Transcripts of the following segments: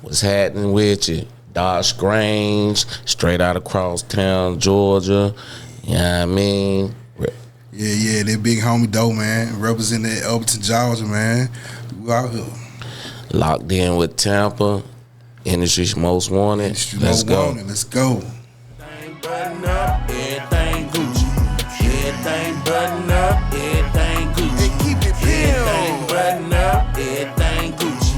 What's happening with you? Docc Skrange, straight out of Crosstown, Georgia. You know what I mean? Yeah, that big homie Doe, man. Representing that Elberton, Georgia, man. We out here. Locked in with Tampa. Industry's most wanted. Let's go. Let's go. Everything button up, everything Gucci. Everything button up, everything Gucci. Keep it Everything button up, everything Gucci.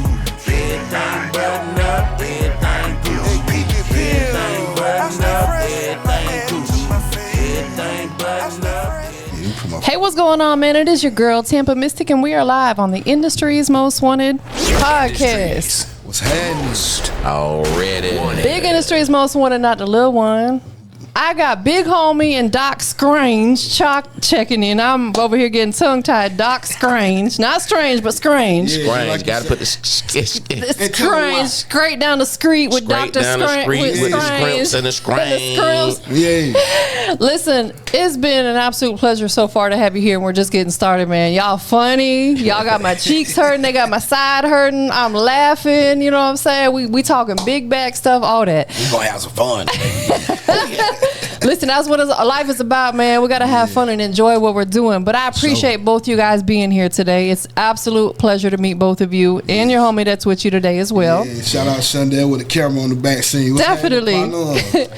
Everything button up, everything Gucci. Everything button up, everything Gucci. Everything button up. Hey, what's going on, man? It is your girl, TampaMystic, and we are live on the Industry's Most Wanted podcast. What's happening? Already. Big Industry's Most Wanted, not the little one. I got Big Homie and Docc Skrange checking in. I'm over here getting tongue-tied. Docc Skrange. Not strange, but Skrange. Skrange. like Gotta you put the It's Skrange. Straight down the street with straight Dr. down the Skrange. street with the Skrange. scrimps and the Skrange. Yeah. Listen, it's been an absolute pleasure so far to have you here, and we're just getting started, man. Y'all funny. Y'all got my cheeks hurting. They got my side hurting. I'm laughing. You know what I'm saying? We talking big back stuff, all that. We gonna have some fun. Listen, that's what life is about, man. We got to have fun and enjoy what we're doing. But I appreciate both you guys being here today. It's absolute pleasure to meet both of you and your homie that's with you today as well. Yeah, shout out Shundell with the camera on the back scene. What's Definitely.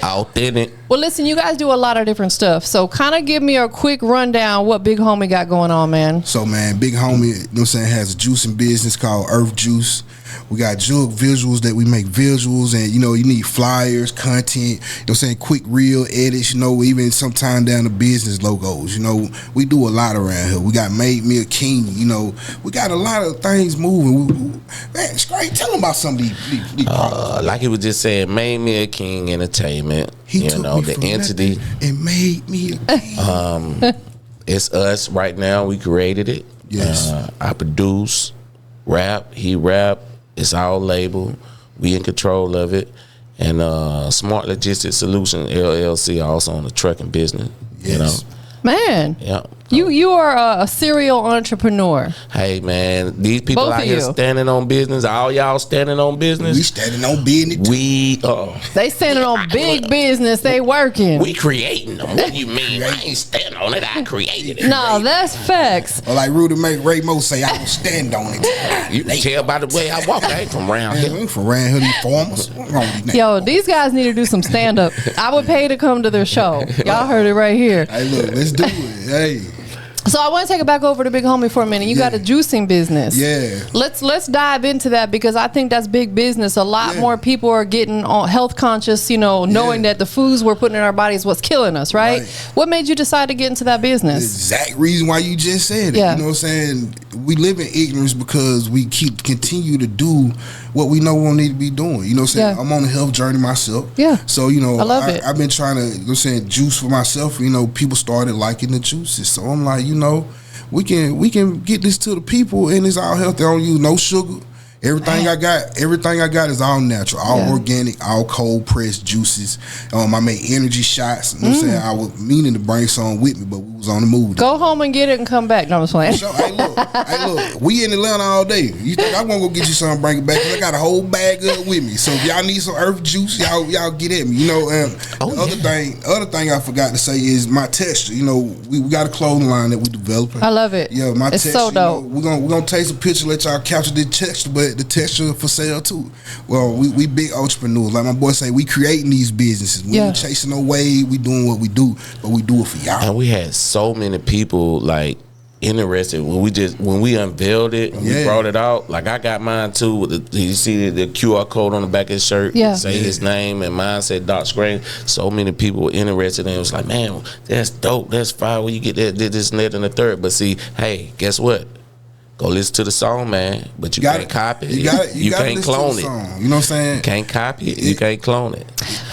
Out in it. Well, listen, you guys do a lot of different stuff. So kind of give me a quick rundown what Big Homie got going on, man. So, man, Big Homie, you know what I'm saying, has a juicing business called Earth Juice. We got Jug visuals that we make visuals, and you know, you need flyers, content, you know what I'm saying, quick reel edits, you know, even sometime down the business logos. You know, we do a lot around here. We got Made Me a King, you know, we got a lot of things moving. Man, it's great. Tell them about some of these products. Like he was just saying, Made Me a King Entertainment. He you took know, me the from entity. nothing and made me a king. It's us right now. We created it. Yes. I produce, rap, he rap. It's our label. We in control of it. And Smart Logistics Solutions, LLC, also on the trucking business. Yes. You know? Man, Yeah. you are a serial entrepreneur. Hey, man, these people Both out of here you. standing on business, all y'all standing on business. We standing on business. They standing on big business. They working. We creating them. What do you mean? I ain't standing on it. I created it. No, that's facts. Or like Rudy make Ray Mo say, I will stand on it. You can tell by the way I walk. I ain't from around Man, we here. ain't from around here, these farmers. What's wrong with these Yo, these guys need to do some stand up. I would pay to come to their show. Y'all heard it right here. Hey, look, let's do it. Hey. So I want to take it back over to Big Homie for a minute. You got a juicing business. Yeah. Let's dive into that because I think that's big business. A lot more people are getting on health conscious, you know, knowing that the foods we're putting in our bodies is what's killing us, right? What made you decide to get into that The business? exact reason why you just said it. Yeah. You know what I'm saying? We live in ignorance because we continue to do what we know we don't need to be doing. You know what I'm saying? Yeah. I'm on a health journey myself. Yeah. So, you know, I love it. I've been trying to, you know what I'm saying, juice for myself. You know, people started liking the juices. So I'm like, you know, we can get this to the people and it's all healthy. I don't use no sugar. Everything I got is all natural, all organic, all cold pressed juices. I make energy shots. You know what I'm saying? I was meaning to bring some with me, but we was on the move. Go home and get it and come back. No, I'm just playing. So, hey, look, we in Atlanta all day. You think I want to go get you something, bring it back? 'Cause I got a whole bag of it with me. So if y'all need some earth juice, y'all get at me. You know, the other thing I forgot to say is my texture. You know, we got a clothing line that we developing. I love it. Yeah, my It's texture. so dope. You know, we're gonna take a picture, let y'all capture the texture, but the texture for sale too. Well, we big entrepreneurs. Like my boy say, we creating these businesses. We ain't chasing no wave. We doing what we do, but we do it for y'all. And we had so many people like interested when we unveiled it and we brought it out. Like I got mine too. With you see the QR code on the back of his shirt, say his name, and mine said Docc Skrange. So many people were interested, and it was like, man, that's dope. That's fire. Where you get that, this, and that, and the third. But see, hey, guess what? Go listen to the song, man. But you can't copy it. You can't clone it. You know what I'm saying? You can't copy it. You can't clone it.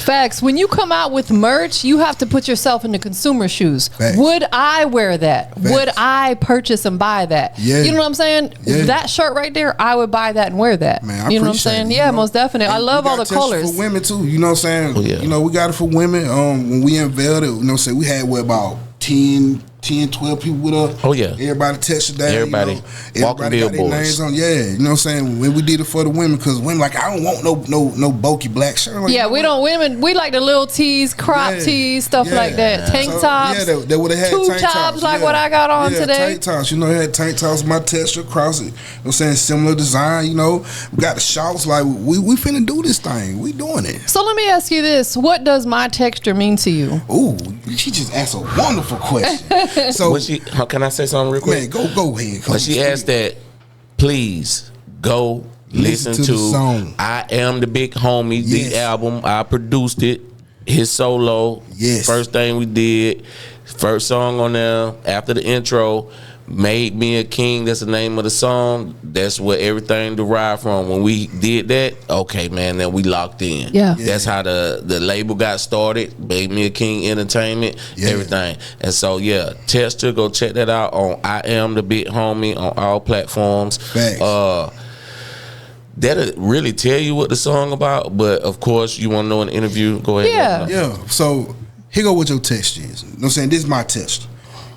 Facts. When you come out with merch, you have to put yourself in the consumer shoes. Facts. Would I wear that? Facts. Would I purchase and buy that? Yeah. You know what I'm saying? Yeah. That shirt right there, I would buy that and wear that. Man, I you know what I'm appreciate saying? it, Yeah, you know? most definitely. I And love we all got the texture colors. for women too. You know what I'm saying? Oh, yeah. You know, we got it for women. When we unveiled it, you know what I'm saying, we had about 10 10, 12 people with us. Oh yeah. Everybody texted down. Everybody got their names on. Yeah, you know what I'm saying? When we did it for the women, because women like, I don't want no bulky black shirt. Like, yeah, we don't women. We like the little tees, crop tees, stuff like that. Tank tops. Yeah, they would have had two tank tops like what I got on today. Tank tops. You know, they had tank tops. My texture across it. You know what I'm saying? Similar design. You know, we got the shorts. Like we finna do this thing. We doing it. So let me ask you this: what does my texture mean to you? Ooh, she just asked a wonderful question. So, can I say something real quick? Man, go ahead. But she asked that, please go listen to the song. I Am the Big Homie, the album. I produced it. His solo. Yes. First thing we did. First song on there after the intro. Made Me a King, that's the name of the song. That's where everything derived from. When we did that, okay, man, then we locked in. Yeah. That's how the label got started. Made Me a King Entertainment, everything. And so, yeah, Texture, go check that out on I Am the Big Homie on all platforms. Facts. That'll really tell you what the song about, but of course, you want to know in the interview, go ahead. Yeah. So, here go what your texture is. You know what I'm saying? This is my texture.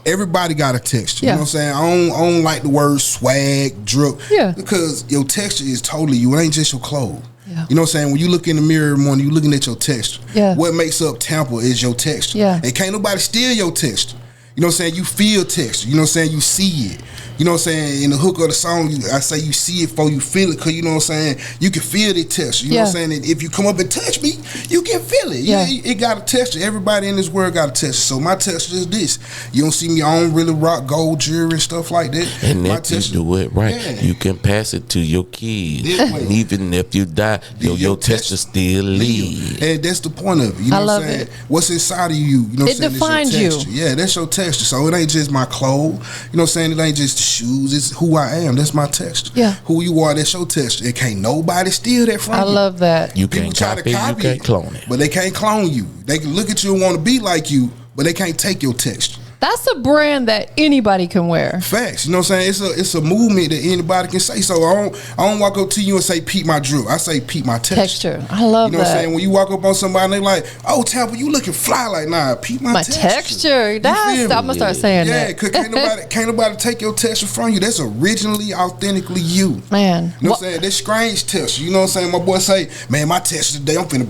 Everybody got a texture. You know what I'm saying? I don't like the word swag, drip. Yeah. Because your texture is totally you. It ain't just your clothes. Yeah. You know what I'm saying? When you look in the mirror every morning, you looking at your texture. Yeah. What makes up Tampa is your texture. Yeah. And can't nobody steal your texture. You know what I'm saying? You feel texture. You know what I'm saying? You see it. You know what I'm saying? In the hook of the song, I say you see it before you feel it, because you know what I'm saying? You can feel the texture. You know what I'm saying? And if you come up and touch me, you can feel it. Yeah. It got a texture. Everybody in this world got a texture. So my texture is this. You don't see me, I don't really rock gold jewelry and stuff like that. And if you do it right, you can pass it to your kids. And even if you die, your texture still live. And that's the point of it. You know what I'm saying? What's inside of you, you know what I'm saying? It defines you. Yeah, that's your texture. So it ain't just my clothes. You know what I'm saying? It ain't just the shoes. It's who I am. That's my texture. Yeah. Who you are, that's your texture. It can't nobody steal that from you. I love that. You can't copy it, you can't clone it. But they can't clone you. They can look at you and want to be like you, but they can't take your texture. That's a brand that anybody can wear. Facts. You know what I'm saying? It's a movement that anybody can say. So I don't walk up to you and say, peep my drip. I say, peep my texture. I love that. You know what I'm saying? When you walk up on somebody and they like, oh, Tampa, you looking fly. Like, nah, peep my texture. I'm going to start saying that. Yeah, because can't nobody take your texture from you. That's originally, authentically you. Man. You know what I'm saying? That's Skrange texture. You know what I'm saying? My boy say, man, my texture today, I'm gonna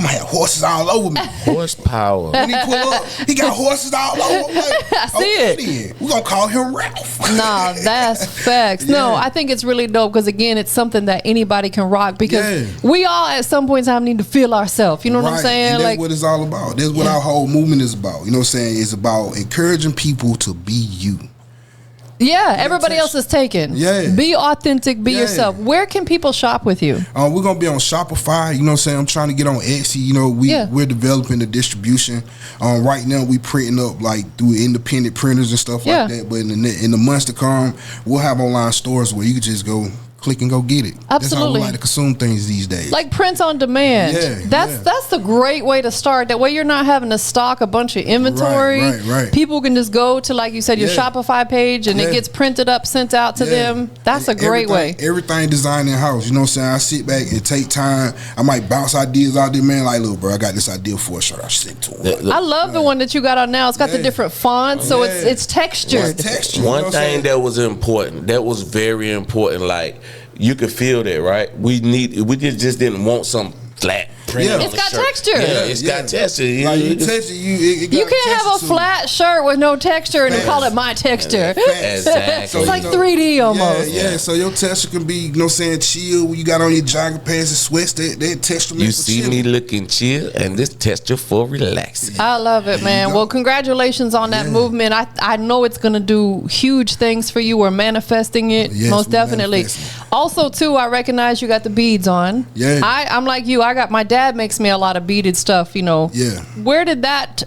have horses all over me. Horsepower. When he pull up, he got horses all over. I'm like, I see it. We're going to call him Ralph. No, that's facts. No, I think it's really dope because, again, it's something that anybody can rock because we all at some point in time need to feel ourselves. You know what I'm saying? And that's what it's all about. That's what our whole movement is about. You know what I'm saying? It's about encouraging people to be you. Yeah, everybody else is taken. Yeah. Be authentic, be yourself. Where can people shop with you? We're going to be on Shopify. You know what I'm saying? I'm trying to get on Etsy. You know, we're developing the distribution. Right now, we printing up like through independent printers and stuff like that. But in the months to come, we'll have online stores where you can just go click and go get it. Absolutely. That's how we like to consume things these days. Like print on demand. That's the great way to start. That way you're not having to stock a bunch of inventory. Right. People can just go to, like you said, your Shopify page and it gets printed up, sent out to them. That's a great way. Everything designed in house. You know what I'm saying? I sit back and take time. I might bounce ideas out there, man. Like, look, bro, I got this idea for a shirt. I sent to him. I love the one that you got on now. It's got the different fonts, so it's textured. One thing that was important, that was very important, like, you could feel that, right? We just didn't want some flat print. It's got texture. Yeah, it's got texture. Like you can't have a flat shirt with no texture and call it my texture. Exactly. It's like 3D almost. Yeah. So your texture can be, you know what I'm saying, chill. You got on your jogging pants and sweats. That texture makes you see me looking chill, and this texture for relaxing. I love it, man. Well, congratulations on that movement. I know it's going to do huge things for you. We're manifesting it, most definitely. Also, too, I recognize you got the beads on. Yeah. I'm like you. I got my dad makes me a lot of beaded stuff, you know. Yeah. Where did that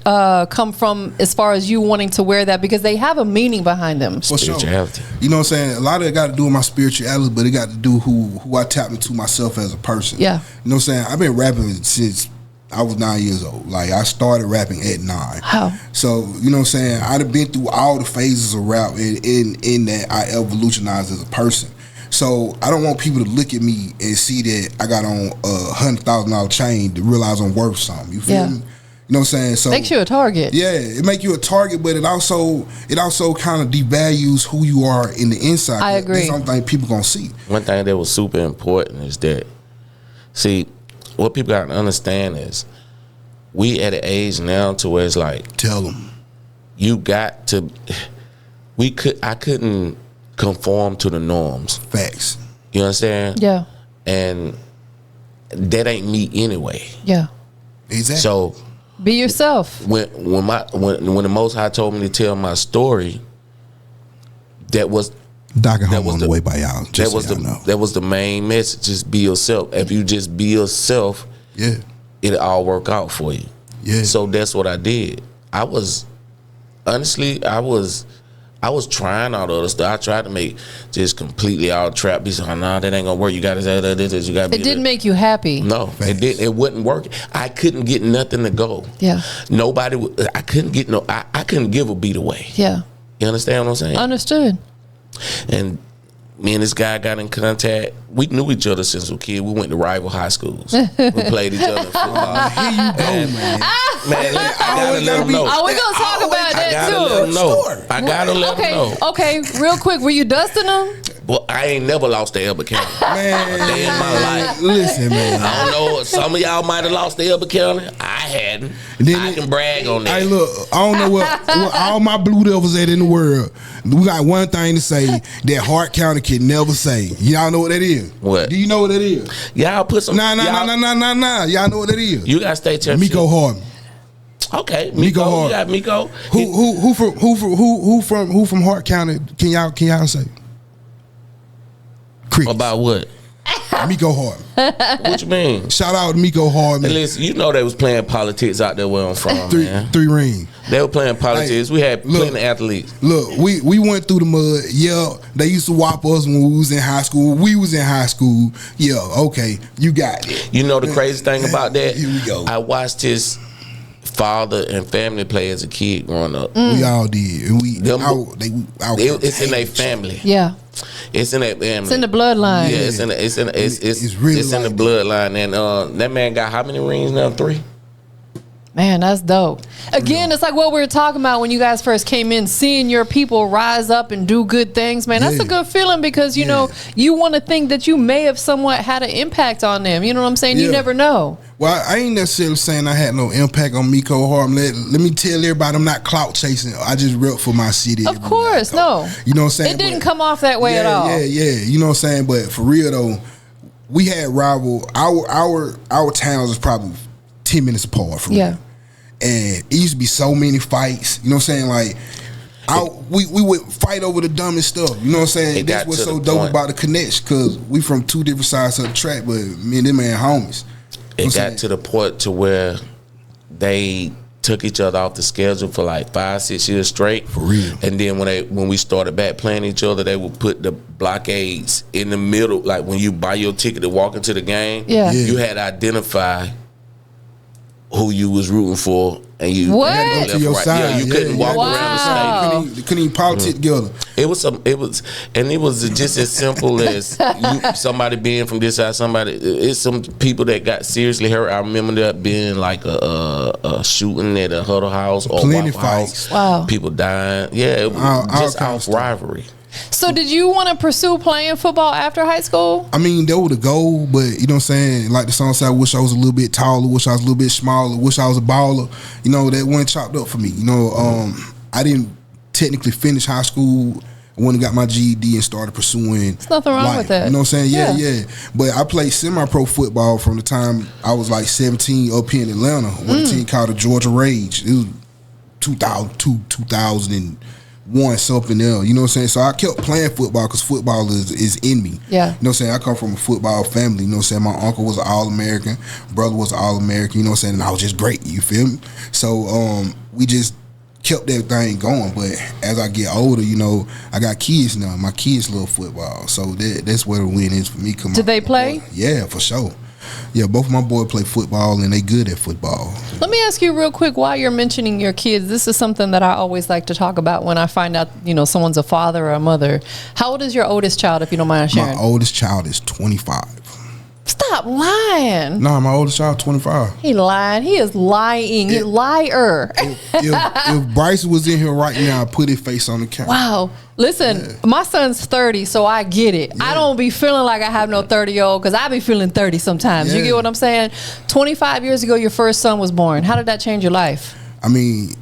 come from as far as you wanting to wear that? Because they have a meaning behind them. Spirituality. You know what I'm saying? A lot of it got to do with my spirituality, but it got to do who I tap into myself as a person. Yeah. You know what I'm saying? I've been rapping since I was 9 years old. Like, I started rapping at 9. How? So, you know what I'm saying? I'd have been through all the phases of rap in that I evolutionized as a person. So I don't want people to look at me and see that I got on a $100,000 chain to realize I'm worth something. You feel me? You know You know what I'm saying? So makes you a target. Yeah, it make you a target, but it also kind of devalues who you are in the inside. I agree. That's something people gonna see. One thing that was super important is that, see, what people got to understand is we at an age now to where it's like, tell them you got to. I couldn't conform to the norms. Facts. You understand? Yeah. And that ain't me anyway. Yeah. Exactly. So be yourself. When the Most High told me to tell my story, that was Doc and Homie on the way by y'all. That was the main message. Just be yourself. If you just be yourself, yeah, it'll all work out for you. Yeah. So that's what I did. I was trying all the other stuff. I tried to make just completely all trap. Be like, nah, that ain't gonna work. You gotta say this. You gotta. It didn't make you happy. No, Facts. it didn't. It wouldn't work. I couldn't get nothing to go. Yeah. Nobody. I couldn't get no. I couldn't give a beat away. Yeah. You understand what I'm saying? Understood. And me and this guy got in contact. We knew each other since we were kids. We went to rival high schools. We played each other in football. Here you go, man. Man, I gotta let them know. Oh, we're gonna talk about that too. I gotta let them know. Okay, real quick, were you dusting them? Well, I ain't never lost to Elbert County. Man, a day in my life. Listen, man. I don't know. Some of y'all might have lost to Elbert County. I hadn't. I can brag on that. Hey, look, I don't know what all my Blue Devils at in the world. We got one thing to say that Hart County can never say. Y'all know what that is? What? Do you know what that is? Y'all put some. Nah. Y'all know what that is? You got state championship. Miko Harden. Okay, Miko You Harden. got Miko. Who from Hart County? Can y'all say? Crickets. About what? Miko Harden. What you mean? Shout out to Miko Harden. Hey, listen, you know they was playing politics out there where I'm from, man. Three ring. They were playing politics. Hey, we had look, plenty of athletes. Look, we went through the mud. Yeah, they used to whop us when we was in high school. We was in high school. Yeah, okay, you got it. You know the crazy thing about that? Here we go. I watched his father and family play as a kid growing up. We all did. And It's in their family. Yeah. It's in that family. It's in the bloodline. Yeah, it's in the bloodline. And that man got how many rings now? 3. Man, that's dope. Again, it's like what we were talking about when you guys first came in, seeing your people rise up and do good things, man. That's a good feeling because, you know, you want to think that you may have somewhat had an impact on them. You know what I'm saying? You never know. Well, I ain't necessarily saying I had no impact on Miko Harden. Let me tell everybody I'm not clout chasing. I just rep for my city. Of course, no. You know what I'm saying? It didn't come off that way at all. Yeah. You know what I'm saying? But for real though, we had rival. Our towns was probably 10 minutes apart from real. And it used to be so many fights. You know what I'm saying? Like, we would fight over the dumbest stuff. You know what I'm saying? That's what's so dope about the connection, because we from two different sides of the track, but me and them man homies. It got to the point to where they took each other off the schedule for like 5-6 years straight. For real. And then when we started back playing each other, they would put the blockades in the middle. Like when you buy your ticket to walk into the game, you had to identify who you was rooting for, and you had to go to your side. Yeah, you couldn't walk around the stadium. You couldn't even politic together. It was just as simple as somebody being from this side. It's some people that got seriously hurt. I remember that being like a shooting at a Huddle House or Plenty Waffle House. Fights. Wow. People dying. Yeah, it was just off rivalry. So did you want to pursue playing football after high school? I mean, that was the goal, but you know what I'm saying? Like the song said, I wish I was a little bit taller, wish I was a little bit smaller, wish I was a baller. You know, that wasn't chopped up for me. You know, I didn't technically finish high school. I went and got my GED and started pursuing There's nothing wrong life. with that. You know what I'm saying? Yeah. But I played semi-pro football from the time I was like 17 up here in Atlanta with a team called the Georgia Rage. It was 2002, 2001, something there. You know what I'm saying? So I kept playing football because football is in me. Yeah. You know what I'm saying? I come from a football family. You know what I'm saying? My uncle was an All-American. Brother was an All-American. You know what I'm saying? And I was just great. You feel me? So we just kept that thing going. But as I get older, you know, I got kids now. My kids love football. So that's where the win is for me. Did they play? Yeah, for sure. Yeah, both of my boys play football and they good at football. Let me ask you real quick, while you're mentioning your kids, this is something that I always like to talk about when I find out, you know, someone's a father or a mother. How old is your oldest child, if you don't mind sharing? My oldest child is 25. Stop Stop lying. Nah, my oldest child 25. He lying. He is lying. He liar. If Bryce was in here right now, I'd put his face on the camera. Wow. Listen, my son's 30, so I get it. I don't be feeling like I have no 30-year-old because I be feeling 30 sometimes. You get what I'm saying? 25 years ago, your first son was born. How did that change your life? I mean,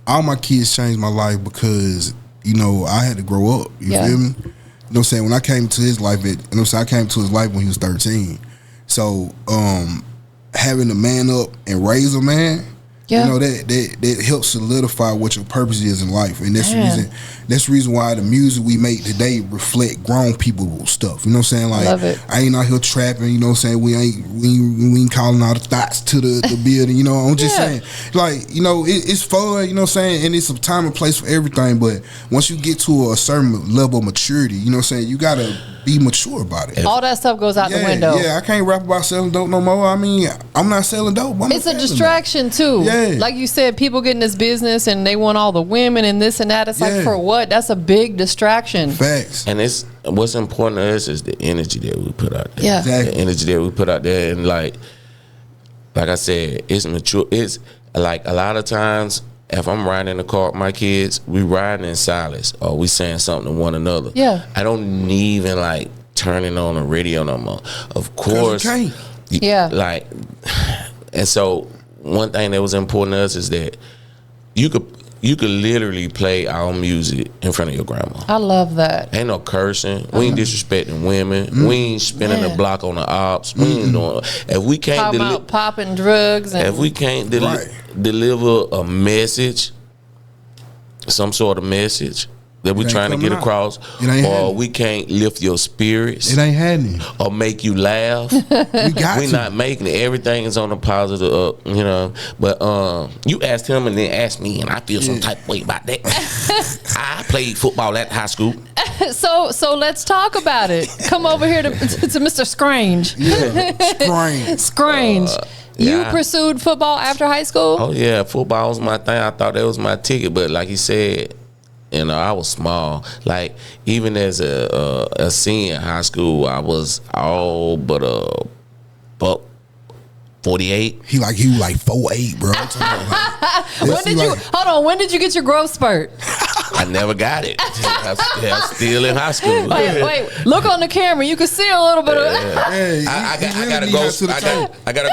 all my kids changed my life because, you know, I had to grow up. You feel me? You know what I'm saying? When I came to his life, I came to his life when he was 13. So, having to man up and raise a man, you know, that helps solidify what your purpose is in life. And that's the reason why the music we make today reflect grown people stuff. You know what I'm saying? Like, I ain't out here trapping, you know what I'm saying? We ain't calling all the thoughts to the building, you know. I'm just saying, like, you know, it's fun, you know what I'm saying? And it's a time and place for everything. But once you get to a certain level of maturity, you know what I'm saying, you gotta be mature about it. All that stuff goes out the window. Yeah, I can't rap about selling dope no more. I mean, I'm not selling dope. It's a distraction too. Yeah. Like you said, people get in this business and they want all the women and this and that. It's like, for what? That's a big distraction. Facts. And it's what's important to us is the energy that we put out there. Yeah. Exactly. The energy that we put out there. And like I said, it's mature. It's like a lot of times, if I'm riding in the car with my kids, we riding in silence or we saying something to one another. Yeah. I don't even like turning on the radio no more. Of course. You can't. Yeah. Like, and so one thing that was important to us is that you could literally play our music in front of your grandma. I love that. Ain't no cursing. We ain't disrespecting women. We ain't spinning the block on the ops. We ain't doing. If we can't popping drugs, and if we can't deliver a message, some sort of message that we're trying to get across, or we can't lift your spirits, it ain't happening, or make you laugh, we're not making it. Everything is on the positive, you know. But you asked him and then asked me, and I feel some type of way about that. I played football at high school. So let's talk about it. Come over here to Mr. Skrange. Skrange. You pursued football after high school? Oh yeah, football was my thing. I thought that was my ticket, but like you said, you know, I was small. Like even as a senior in high school, I was all but a buck 48. He was like 4'8", bro. When did you get your growth spurt? I never got it. I'm still in high school. Wait, look on the camera. You can see a little bit of I got to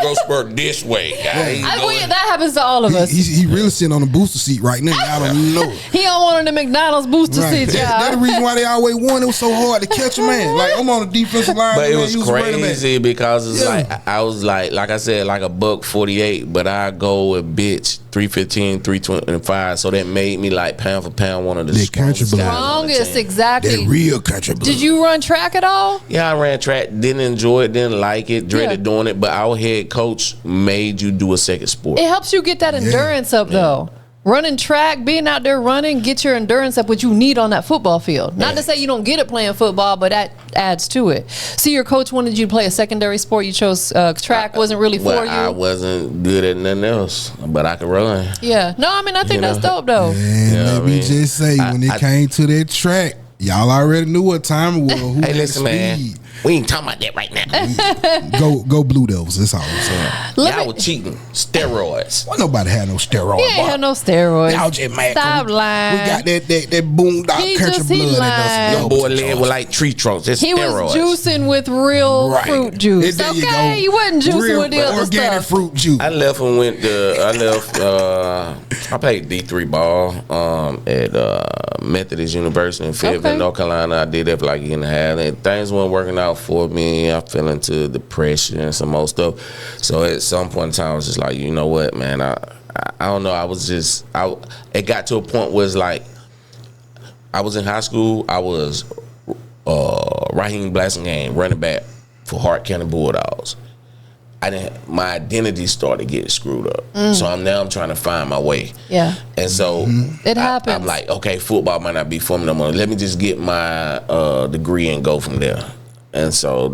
go spurt this way. That happens to all of us. He really sitting on the booster seat right now. I don't even know. He on one of the McDonald's booster seats, y'all. That's the reason why they always won. It was so hard to catch a man. Like, I'm on the defensive line. But it was crazy because it's like I was like I said, like a buck 48, but I go with bitch 315, 325. So that made me like pound for pound one of the strongest, exactly. That real country blood. Did you run track at all? Yeah, I ran track. Didn't enjoy it. Didn't like it. Dreaded doing it. But our head coach made you do a second sport. It helps you get that endurance up, though. Running track, being out there running, get your endurance up, what you need on that football field. Not to say you don't get it playing football, but that adds to it. See, your coach wanted you to play a secondary sport. You chose track, wasn't really for you. I wasn't good at nothing else, but I could run. Yeah. No, I mean, I think that's dope, though. Let me just say, when it came to that track, y'all already knew what time it was. Who hey, listen, man. We ain't talking about that right now. Go Blue Devils. That's all I'm saying. Y'all were cheating. Steroids. Well, nobody had no steroids. He ain't had no steroids. Y'all just mad. Stop lying. We got that boondock country blood. That boy lived with like tree trunks. That's he steroids. Was juicing with real fruit juice. Okay, you wasn't juicing with the other organic stuff. Fruit juice. I left and went to. I played D3 ball at Methodist University in Fayetteville, North Carolina. I did that for like a year and a half, and things weren't working out for me. I fell into depression and some more stuff. So at some point in time, I was just like, you know what, man, I don't know. It got to a point where it's like, I was in high school. I was Raheem Blasingame, running back for Hart County Bulldogs. My identity started getting screwed up. So I'm trying to find my way. Yeah. And so it happens. I'm like, okay, football might not be for me no more. Let me just get my degree and go from there. And so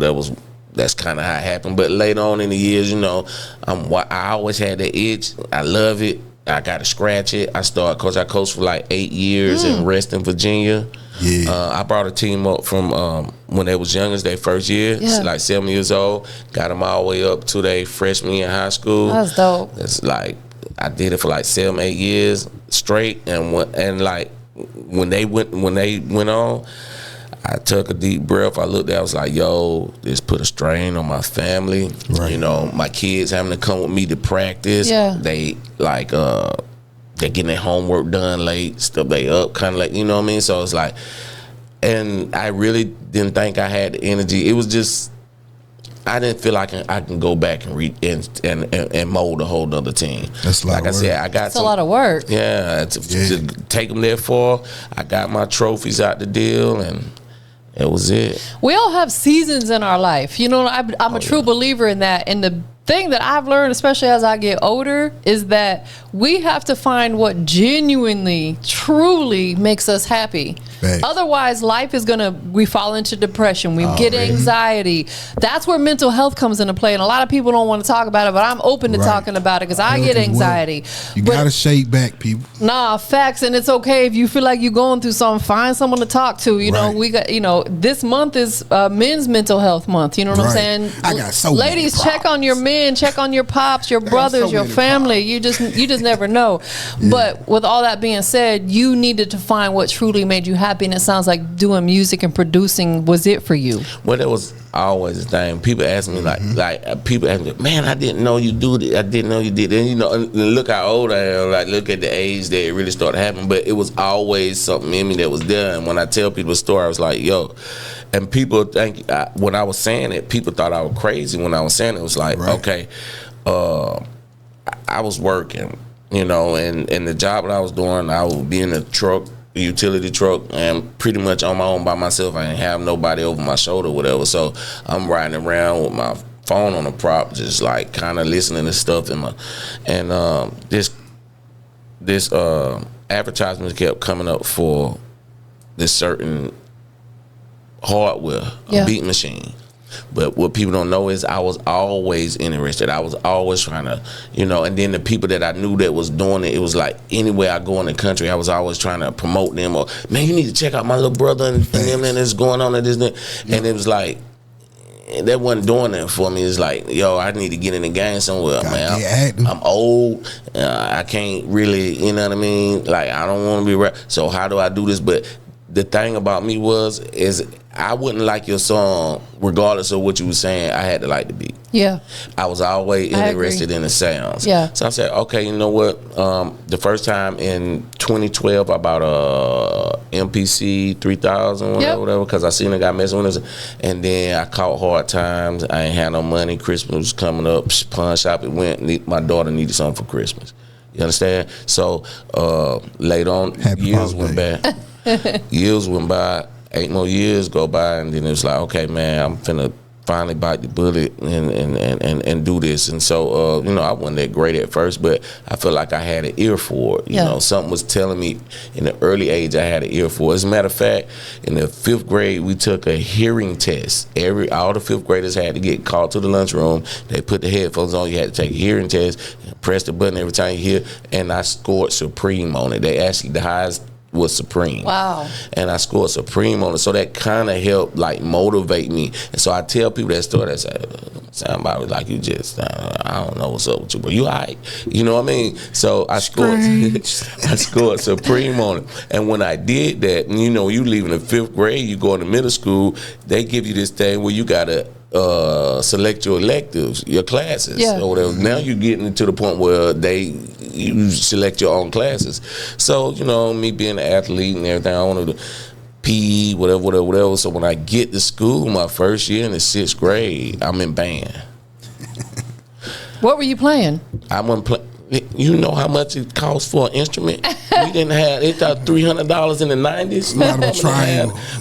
that's kind of how it happened. But later on in the years, you know, I always had that itch. I love it. I got to scratch it. I coached for like 8 years in Reston, Virginia. Yeah. I brought a team up from when they was young as their first year, like 7 years old. Got them all the way up to their freshman year in high school. That's dope. It's like I did it for like 7, 8 years straight, and like when they went on, I took a deep breath. I looked at it, I was like, yo, this put a strain on my family. Right. You know, my kids having to come with me to practice. Yeah. They like they're getting their homework done late, stuff they up kind of late, you know what I mean? So it's like, and I really didn't think I had the energy. It was just, I didn't feel like I can go back and mold a whole other team. That's a lot of work. I said, I got That's a lot of work. Yeah, to take them there for. I got my trophies out the deal, and it was it. We all have seasons in our life. You know, I'm a true believer in that. And the thing that I've learned, especially as I get older, is that we have to find what genuinely, truly makes us happy. Thanks. Otherwise, life is we fall into depression. We get anxiety. That's where mental health comes into play. And a lot of people don't want to talk about it, but I'm open to talking about it because I get anxiety. You got to shake back, people. Nah, facts. And it's okay if you feel like you're going through something, find someone to talk to. You know, we got, this month is Men's Mental Health Month. You know what I'm saying? I got so ladies, check on your men, check on your pops, your brothers, your family. You just never know. But with all that being said, you needed to find what truly made you happy. And it sounds like doing music and producing was it for you. Well, that was always the thing. People ask me people ask me, man, I didn't know you do it. I didn't know you did. And look how old I am. Like, look at the age that it really started happening. But it was always something in me that was there. And when I tell people the story, I was like, yo. And people think when I was saying it, people thought I was crazy. When I was saying it, it was like, okay, I was working, and the job that I was doing, I would be in the truck, the utility truck, and pretty much on my own by myself. I didn't have nobody over my shoulder or whatever. So I'm riding around with my phone on the prop, just like kind of listening to stuff this advertisement kept coming up for this certain hardware, a beat machine. But what people don't know is I was always interested. I was always trying to, and then the people that I knew that was doing it, it was like anywhere I go in the country, I was always trying to promote them, or, man, you need to check out my little brother and them and this going on and this. And it was like, that wasn't doing that for me. It's like, yo, I need to get in the game somewhere, man. I'm old. I can't really, you know what I mean? Like, I don't want to be rap. So how do I do this? But the thing about me is I wouldn't like your song regardless of what you were saying. I had to like the beat. Yeah. I was always interested in the sounds. Yeah. So I said, okay, you know what? The first time in 2012, I bought a MPC 3000, whatever, because I seen a guy messing with us. And then I caught hard times. I ain't had no money. Christmas was coming up. Pawn shop, it went. My daughter needed something for Christmas. You understand? So later on, years went by. Years went by, 8 more years go by, and then it was like, okay, man, I'm finna finally bite the bullet and do this. And so, I wasn't that great at first, but I felt like I had an ear for it. You know, something was telling me in the early age I had an ear for it. As a matter of fact, in the 5th grade, we took a hearing test. All the 5th graders had to get called to the lunchroom. They put the headphones on. You had to take a hearing test, press the button every time you hear, and I scored supreme on it. They actually, the highest was supreme. Wow. And I scored supreme on it. So that kind of helped motivate me. And so I tell people that story, they say, somebody like you just, I don't know what's up with you, but you all right. You know what I mean? So I scored supreme on it. And when I did that, you leaving the 5th grade, you go into middle school, they give you this thing where you got to select your electives, your classes, or whatever. Now you're getting to the point where you select your own classes. So, me being an athlete and everything, I wanted to PE, whatever. So when I get to school, my first year in the 6th grade, I'm in band. What were you playing? I wasn't playing. You know how much it costs for an instrument? We didn't have. They thought $300 in the 90s.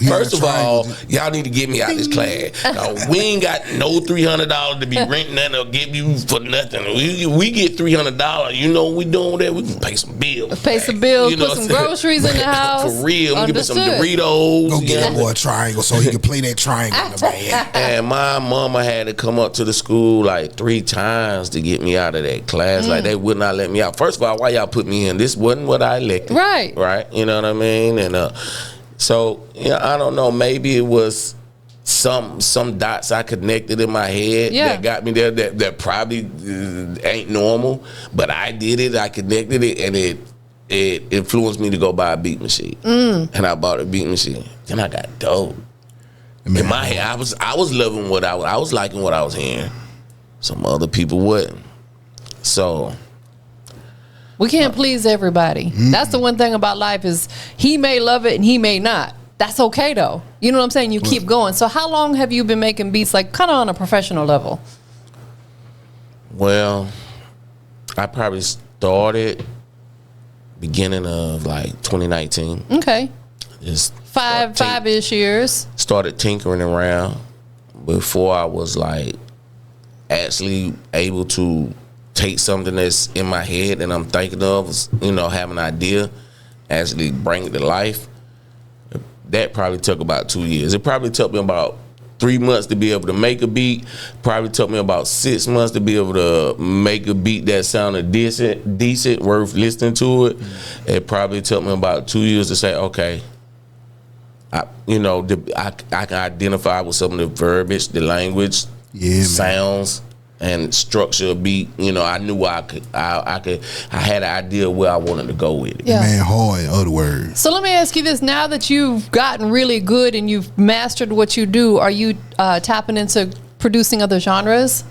First of all, y'all need to get me out this class. We ain't got no $300 to be renting nothing or give you for nothing. We get $300. You know what we doing with that? We can pay some bills. Pay some bills. You know, put some groceries in the house. For real. Give me some Doritos. Go get that boy a triangle so he can play that triangle in the band. And my mama had to come up to the school like 3 times to get me out of that class. Like they would not let me out. First of all, why y'all put me in? This wasn't what I elected. Right. You know what I mean? And so I don't know. Maybe it was some dots I connected in my head that got me there. That probably ain't normal, but I did it. I connected it, and it influenced me to go buy a beat machine. And I bought a beat machine. Then I got dope. In my head, I was loving what I was liking what I was hearing. Some other people wouldn't. So we can't please everybody. That's the one thing about life is he may love it and he may not. That's okay though. You know what I'm saying? You keep going. So how long have you been making beats, like kind of on a professional level? Well, I probably started beginning of like 2019. Okay. Just five-ish years. Started tinkering around before I was like actually able to take something that's in my head and I'm thinking of, have an idea, actually bring it to life. That probably took about 2 years. It probably took me about 3 months to be able to make a beat. Probably took me about 6 months to be able to make a beat that sounded decent, worth listening to it. It probably took me about 2 years to say, okay, I can identify with some of the verbiage, the language, sounds, and structure of beat. I knew I had an idea where I wanted to go with it. Yeah. Man, hard, in other words. So let me ask you this: now that you've gotten really good and you've mastered what you do, are you tapping into producing other genres?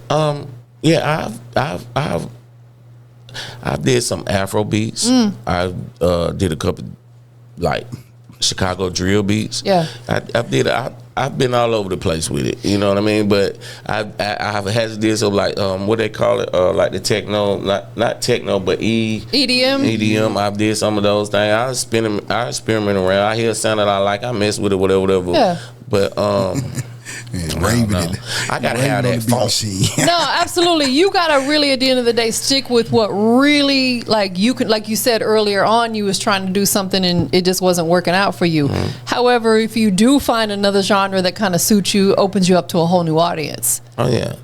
Yeah, I've did some Afro beats. I did a couple like Chicago drill beats. Yeah, I've been all over the place with it. You know what I mean? But I've had to do some like what they call it, like the techno, not techno, but EDM. I've did some of those things. I experiment around. I hear a sound that I like. I mess with it, whatever. Yeah. But I gotta have that funk. No, absolutely. You gotta really, at the end of the day, stick with what really, like you said earlier on, you was trying to do something and it just wasn't working out for you. However, if you do find another genre that kind of suits you, opens you up to a whole new audience. Oh yeah.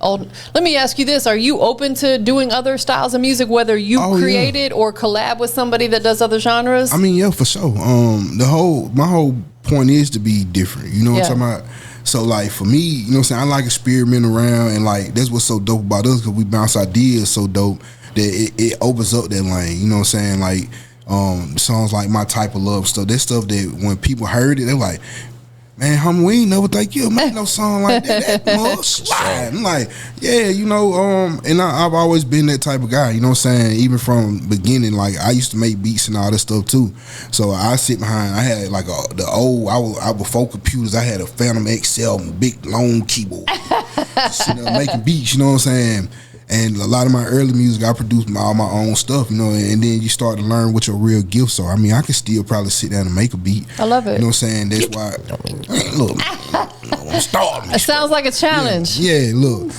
Let me ask you this: are you open to doing other styles of music, whether you create it or collab with somebody that does other genres? I mean, yeah, for sure. My whole point is to be different. You know what I'm talking about? So like for me, you know what I'm saying, I like experimenting around, and like that's what's so dope about us, because we bounce ideas so dope that it opens up that lane. You know what I'm saying? Like songs like My Type of Love stuff. That stuff that when people heard it, they're like, man, homie, we ain't never think you'll make no song like that. That must slide. I'm like, yeah, and I've always been that type of guy, you know what I'm saying? Even from beginning, like I used to make beats and all that stuff too. So I sit behind, I had like before computers, I had a Phantom XL, big long keyboard. Making beats, you know what I'm saying? And a lot of my early music, I produced all my own stuff, and then you start to learn what your real gifts are. I mean, I can still probably sit down and make a beat. I love it. You know what I'm saying? That's why, look, I'm starting. It sounds like a challenge. Yeah, look,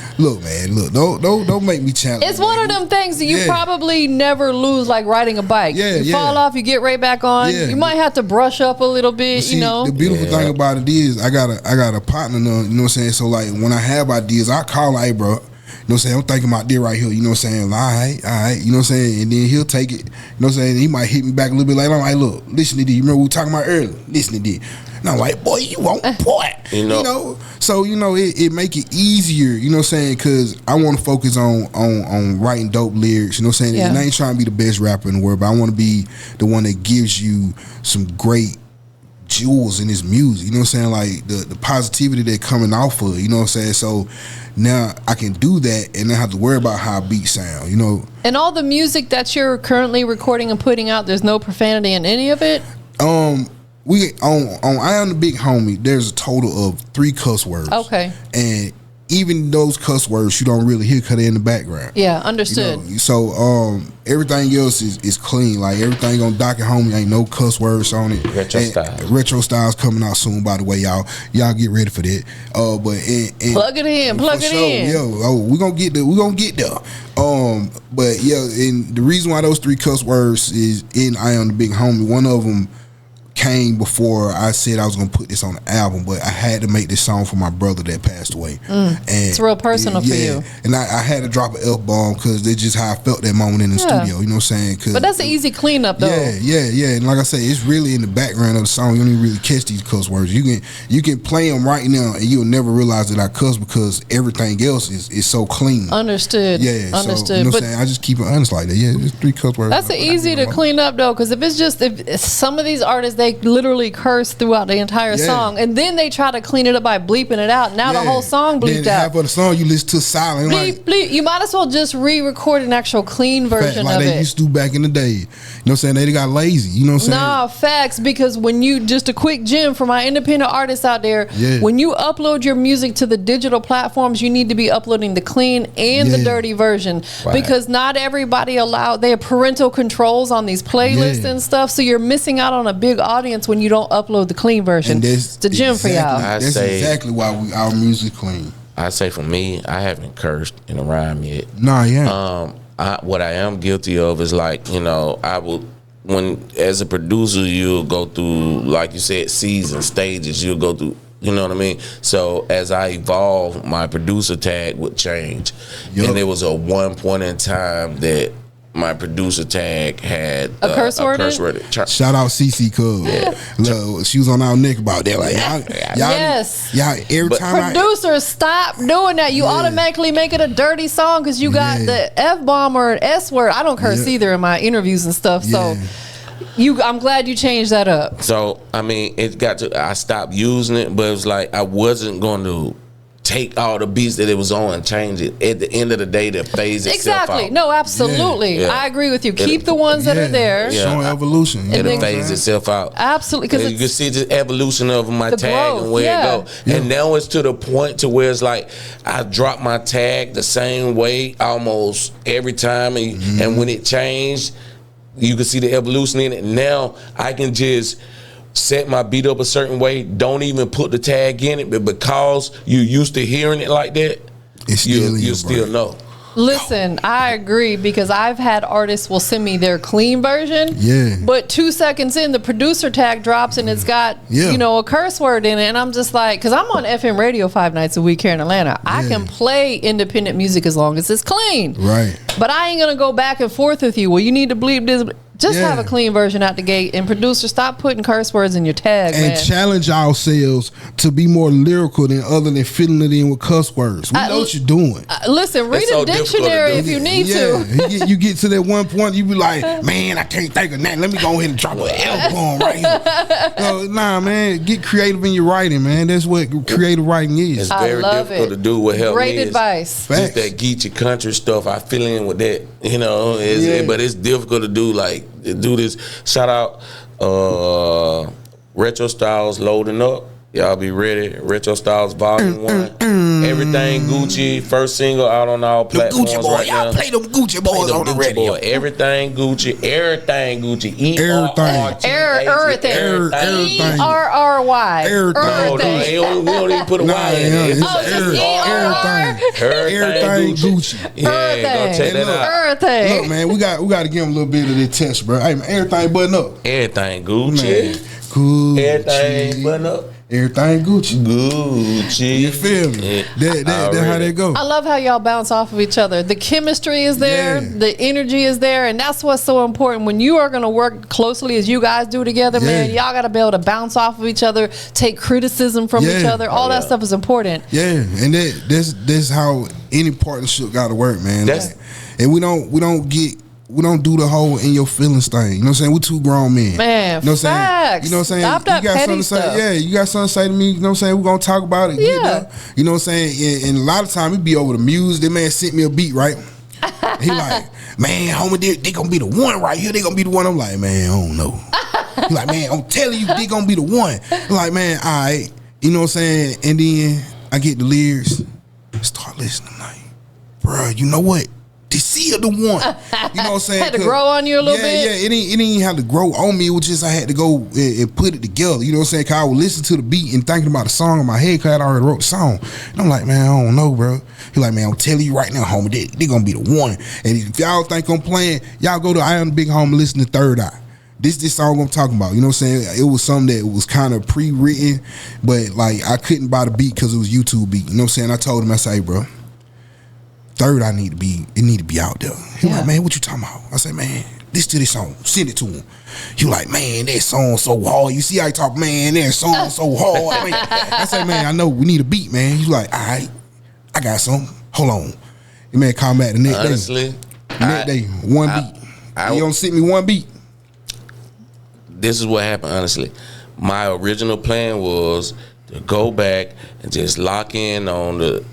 man, look, don't make me challenge. It's one of them things that you probably never lose, like riding a bike. You fall off, you get right back on. You might have to brush up a little bit, see, The beautiful thing about it is I got a partner, you know what I'm saying? So like when I have ideas, I call, hey, bro, you know what I'm saying, I'm thinking about this right here, you know what I'm saying, all right, you know what I'm saying, and then he'll take it, you know what I'm saying, he might hit me back a little bit later. I'm like, look, listen to this, you remember we were talking about earlier, listen to this, and I'm like, boy, you on point, you know, so it make it easier, you know what I'm saying, because I want to focus on writing dope lyrics, you know what I'm saying, and I ain't trying to be the best rapper in the world, but I want to be the one that gives you some great jewels in his music, you know what I'm saying, like the positivity that coming off of it, you know what I'm saying, so now I can do that and not have to worry about how a beat sound, you know. And all the music that you're currently recording and putting out, there's no profanity in any of it? We on I Am the Big Homie, there's a total of 3 cuss words. Okay. And even those cuss words you don't really hear because they're in the background. Yeah, understood. You know? So everything else is clean. Like everything on Doc and Homie ain't no cuss words on it. Retro styles coming out soon, by the way, y'all get ready for that. But plug it in. Yo, we gonna get there. But yeah, and the reason why those 3 cuss words is in I Am the Big Homie, one of them came before I said I was gonna put this on the album, but I had to make this song for my brother that passed away. And it's real personal for you. And I had to drop an F-bomb because that's just how I felt that moment in the studio. You know what I'm saying? But that's an easy cleanup though. Yeah. And like I say, it's really in the background of the song. You don't even really catch these cuss words. You can play them right now and you'll never realize that I cuss because everything else is so clean. Understood. Yeah. Understood. So, you know what I'm saying? I just keep it honest like that. Yeah, there's 3 cuss words. That's easy to clean up though, because if some of these artists, they literally curse throughout the entire song, and then they try to clean it up by bleeping it out. Now the whole song bleeped out. Half of the song you listen to silent. Bleep. You might as well just re-record an actual clean version like of they it. used to back in the day. You know what I'm saying? They got lazy. You know what I'm saying? Nah, facts. Because when you, just a quick gem for my independent artists out there, when you upload your music to the digital platforms, you need to be uploading the clean and the dirty version, because not everybody allowed. They have parental controls on these playlists and stuff, so you're missing out on a big audience when you don't upload the clean version. It's the gym for y'all. That's exactly why our music clean. I say for me, I haven't cursed in a rhyme yet. Nah, yeah. What I am guilty of is like, I will, when as a producer, you'll go through, like you said, seasons, stages. You'll go through, you know what I mean? So as I evolve, my producer tag would change. And there was a one point in time that my producer tag had a curse word. Shout out CC Cub. Look, she was on our neck about that. Like y'all every time. Producers, stop doing that. You automatically make it a dirty song because you got the F bomb or an S word. I don't curse either in my interviews and stuff. So I'm glad you changed that up. So I mean, I stopped using it, but it was like I wasn't going to take all the beats that it was on and change it. At the end of the day, to phase itself out. No, absolutely. I agree with you. Keep the ones that are there. Showing evolution. It'll phase itself out. Absolutely. Because you can see the evolution of my tag growth, and where it goes. And now it's to the point to where it's like I drop my tag the same way almost every time. And when it changed, you can see the evolution in it. Now I can just set my beat up a certain way, don't even put the tag in it, but because you used to hearing it like that, you still know. Listen, I agree, because I've had artists will send me their clean version, but 2 seconds in, the producer tag drops and it's got a curse word in it, and I'm just like, because I'm on FM radio 5 nights a week here in Atlanta, I can play independent music as long as it's clean, but I ain't gonna go back and forth with you. Well, you need to bleep this. Just have a clean version out the gate. And producer, stop putting curse words in your tag, and challenge ourselves to be more lyrical than filling it in with cuss words. We know what you're doing. Listen, read a dictionary if you need to. You get to that one point, you be like, man, I can't think of that. Let me go ahead and drop an F-bomb right here. Nah, man, get creative in your writing, man. That's what creative writing is. It's very difficult to do. What helped me Great advice. Just that Geechee country stuff. I fill in with that, but it's difficult to do. Like, do this. Shout out Retro Styles loading up. Y'all be ready. Retro Styles Volume 1. Everything Gucci. First single out on all platforms Gucci boy, right now. Y'all play them Gucci boys on the radio. Everything Gucci. Everything Gucci. Everything. E-R-R-Y. No, we don't even put a Y in it. Everything Gucci. Yeah, go check that out. Look, man, we got to give them a little bit of this test, bro. Hey, man, everything button up. Everything Gucci. Man, Gucci. Everything button up. Everything Gucci. Gucci. You feel me? That's how they go. I love how y'all bounce off of each other. The chemistry is there. The energy is there. And that's what's so important. When you are going to work closely as you guys do together, man, y'all got to be able to bounce off of each other, take criticism from each other. All that stuff is important. Yeah. And that's how any partnership got to work, man. And we don't do the whole in your feelings thing. You know what I'm saying? We're two grown men. Man, you know what I'm facts. saying? You know what I'm saying? Stop that you got petty something to stuff. say. Yeah, you got something to say to me. You know what I'm saying? We're going to talk about it. Yeah. You know what I'm saying? And a lot of time it be over the music. That man sent me a beat, right? He like, man, homie, they going to be the one right here. They going to be the one. I'm like, man, I don't know. He like, man, I'm telling you, they going to be the one. I'm like, man, all right. You know what I'm saying? And then I get the lyrics. Start listening. Like, bro, you know what? This is the one. You know what I'm saying? Had to grow on you a little bit. Yeah, it ain't have to grow on me. It was just I had to go and put it together. You know what I'm saying? Cause I would listen to the beat and thinking about the song in my head. Cause I already wrote the song. And I'm like, man, I don't know, bro. He like, man, I'm telling you right now, homie, they gonna be the one. And if y'all think I'm playing, y'all go to I Am the Big Homie, listen to Third Eye. This song I'm talking about. You know what I'm saying? It was something that was kind of pre-written, but like I couldn't buy the beat because it was YouTube beat. You know what I'm saying? I told him, I say, hey, bro, Third Eye need to be out there. He like, man, what you talking about? I said, man, this song. Send it to him. He like, man, that song so hard. You see how he talk, man, that song so hard. Man. I said, man, I know we need a beat, man. He's like, all right, I got some. Hold on. The man called back the next day. Next day, one beat. He don't send me one beat. This is what happened, honestly. My original plan was to go back and just lock in on the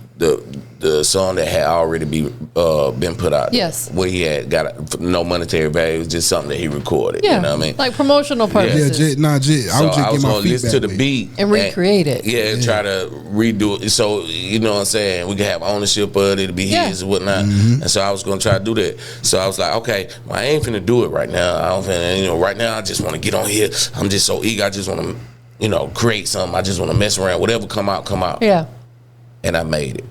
song that had already been put out. Yes. Where he had got no monetary value. It was just something that he recorded. Yeah. You know what I mean? Like promotional purposes. Yeah, I was going to listen to the beat. And recreate it. Yeah, try to redo it. So, you know what I'm saying? We can have ownership of it. It'll be his and whatnot. Mm-hmm. And so I was going to try to do that. So I was like, okay, well, I ain't finna do it right now. I don't finna, right now I just want to get on here. I'm just so eager. I just want to, create something. I just want to mess around. Whatever come out. Yeah. And I made it.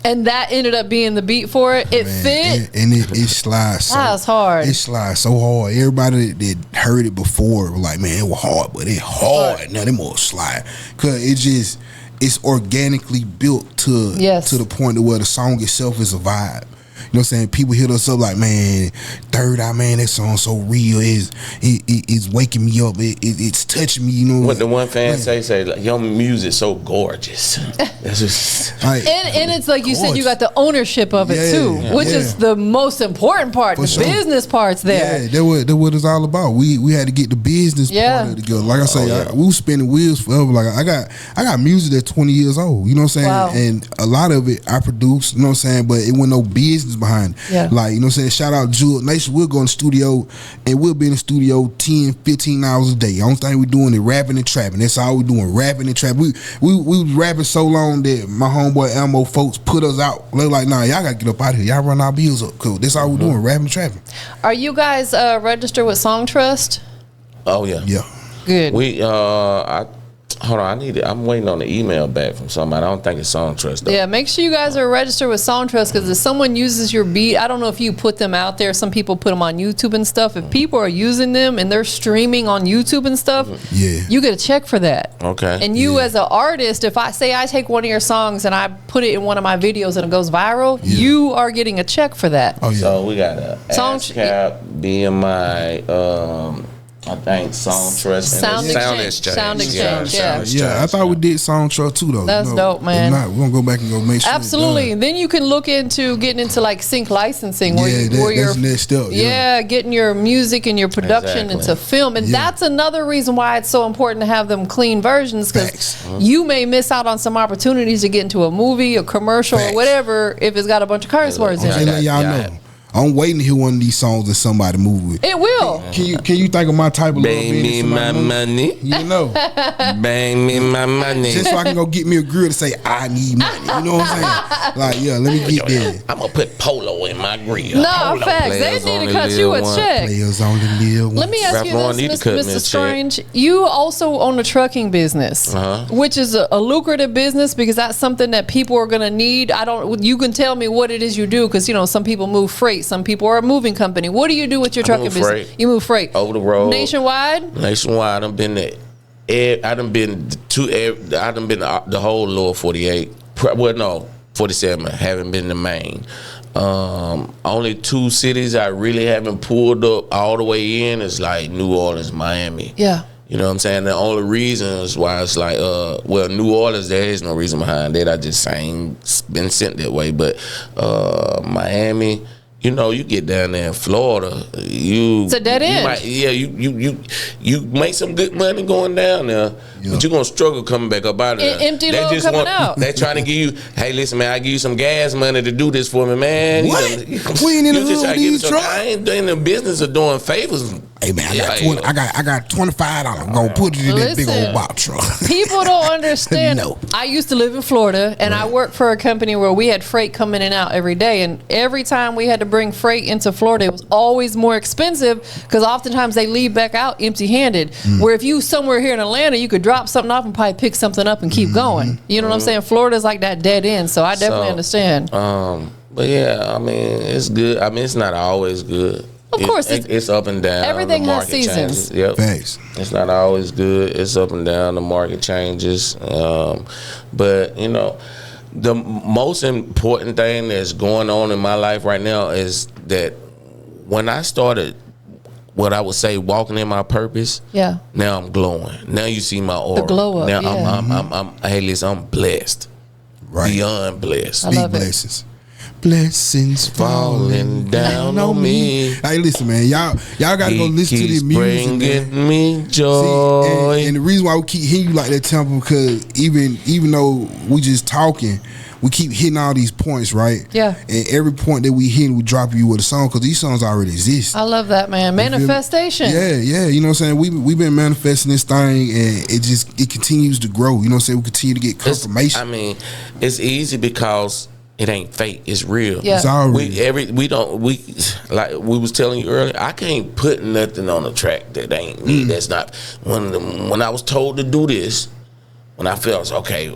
And that ended up being the beat for it. It fit. And it slides. That was hard. It slides so hard. Everybody that heard it before was like, man, it was hard, but it hard. Now, them more slide. Because it's organically built to the point of where the song itself is a vibe. You know what I'm saying? People hit us up like, man, Third Eye, man, that song so real. It's waking me up. It's touching me, you know. What the one fan say like, your music so gorgeous. That's just and it's like you said, you got the ownership of it too, which is the most important part. For the business part's there. Yeah, that's what it's all about. We had to get the business part of it together. Like I say, we was spinning wheels forever. Like I got music that's 20 years old. You know what I'm saying? Wow. And a lot of it I produced. You know what I'm saying? But it wasn't no business behind it. Yeah. Like, you know what I'm saying? Shout out Jug and East. We'll go in the studio and we'll be in the studio 10, 15 hours a day. The only thing we doing is rapping and trapping. That's all we doing, rapping and trapping. We was rapping so long that my homeboy Elmo folks put us out. They're like, nah, y'all gotta get up out of here. Y'all run our bills up. Cool. That's all we doing, rapping and trapping. Are you guys registered with Song Trust? Oh yeah. Yeah. Good. We hold on, I'm waiting on the email back from somebody. I don't think it's Song Trust though. Yeah, make sure you guys are registered with Song Trust, because if someone uses your beat, I don't know if you put them out there. Some people put them on YouTube and stuff. If people are using them and they're streaming on YouTube and stuff, you get a check for that. Okay. And you as an artist, if I take one of your songs and I put it in one of my videos and it goes viral, you are getting a check for that. Oh yeah. So we got a ASCAP, BMI, I think Song Trust and Sound Exchange. Yeah, I thought we did Song Trust too though. That's dope, man. If not, we're gonna go back and go make sure. Absolutely. Then you can look into getting into like sync licensing, where that's next step. Getting your music and your production into film, and that's another reason why it's so important to have them clean versions, because you may miss out on some opportunities to get into a movie, a commercial, or whatever if it's got a bunch of curse words in it. Y'all know. I'm waiting to hear one of these songs that somebody move with. It will. Can you think of my type of bang me my money? You know. Bang me my money. Just so I can go get me a grill to say I need money. You know what I'm saying? Like, let me get there. I'm gonna put Polo in my grill. No, facts. They need to cut you a check. Players only live once. Let me ask you this, Mr. Skrange. You also own a trucking business, which is a lucrative business, because that's something that people are gonna need. You can tell me what it is you do, because some people move freight. Some people are a moving company. What do you do with your trucking business? You move freight over the road, nationwide. I've been there. I done been the whole lower 48. Well, no, 47. I haven't been to Maine. Only 2 cities I really haven't pulled up all the way in is like New Orleans, Miami. Yeah. You know what I'm saying? The only reason is why it's like, New Orleans, there is no reason behind it. I just ain't been sent that way. But Miami You know, you get down there in Florida, it's a dead end. You make some good money going down there, but you're gonna struggle coming back up out of there. Empty load coming out. They're trying to give you, hey, listen, man, I give you some gas money to do this for me, man. What? We ain't in the hood with these trucks. I ain't in the business of doing favors. Hey man, I got $25. Gonna put it in that big old box truck. People don't understand. No. I used to live in Florida, and I worked for a company where we had freight coming in and out every day, and every time we had to bring freight into Florida, it was always more expensive because oftentimes they leave back out empty-handed. Where if you somewhere here in Atlanta, you could drop something off and probably pick something up and keep going. You know what I'm saying? Florida's like that dead end, so I definitely understand. But yeah, I mean, it's good. I mean, it's not always good. Of course, it's up and down. Everything has seasons. Yep. Thanks. It's not always good. It's up and down. The market changes. But you know, the most important thing that's going on in my life right now is that when I started, what I would say, walking in my purpose. Yeah. Now I'm glowing. Now you see my aura. The glow up. Now yeah. I'm blessed. Right. Beyond blessed. I love Big blessings. Blessings falling down on me. Hey, listen, man, y'all gotta go listen to the music, man. Bringing me joy. See, and the reason why we keep hitting you like that, Temple, because even though we just talking, we keep hitting all these points, right? Yeah. And every point that we hit, we drop you with a song because these songs already exist. I love that, man. Manifestation. Yeah. You know what I'm saying? We've been manifesting this thing, and it continues to grow. You know what I'm saying? We continue to get confirmation. I mean, it's easy because it ain't fake. It's real. Yeah. It's all real. We like we was telling you earlier. I can't put nothing on the track that ain't me. That's not when I was told to do this. When I felt okay,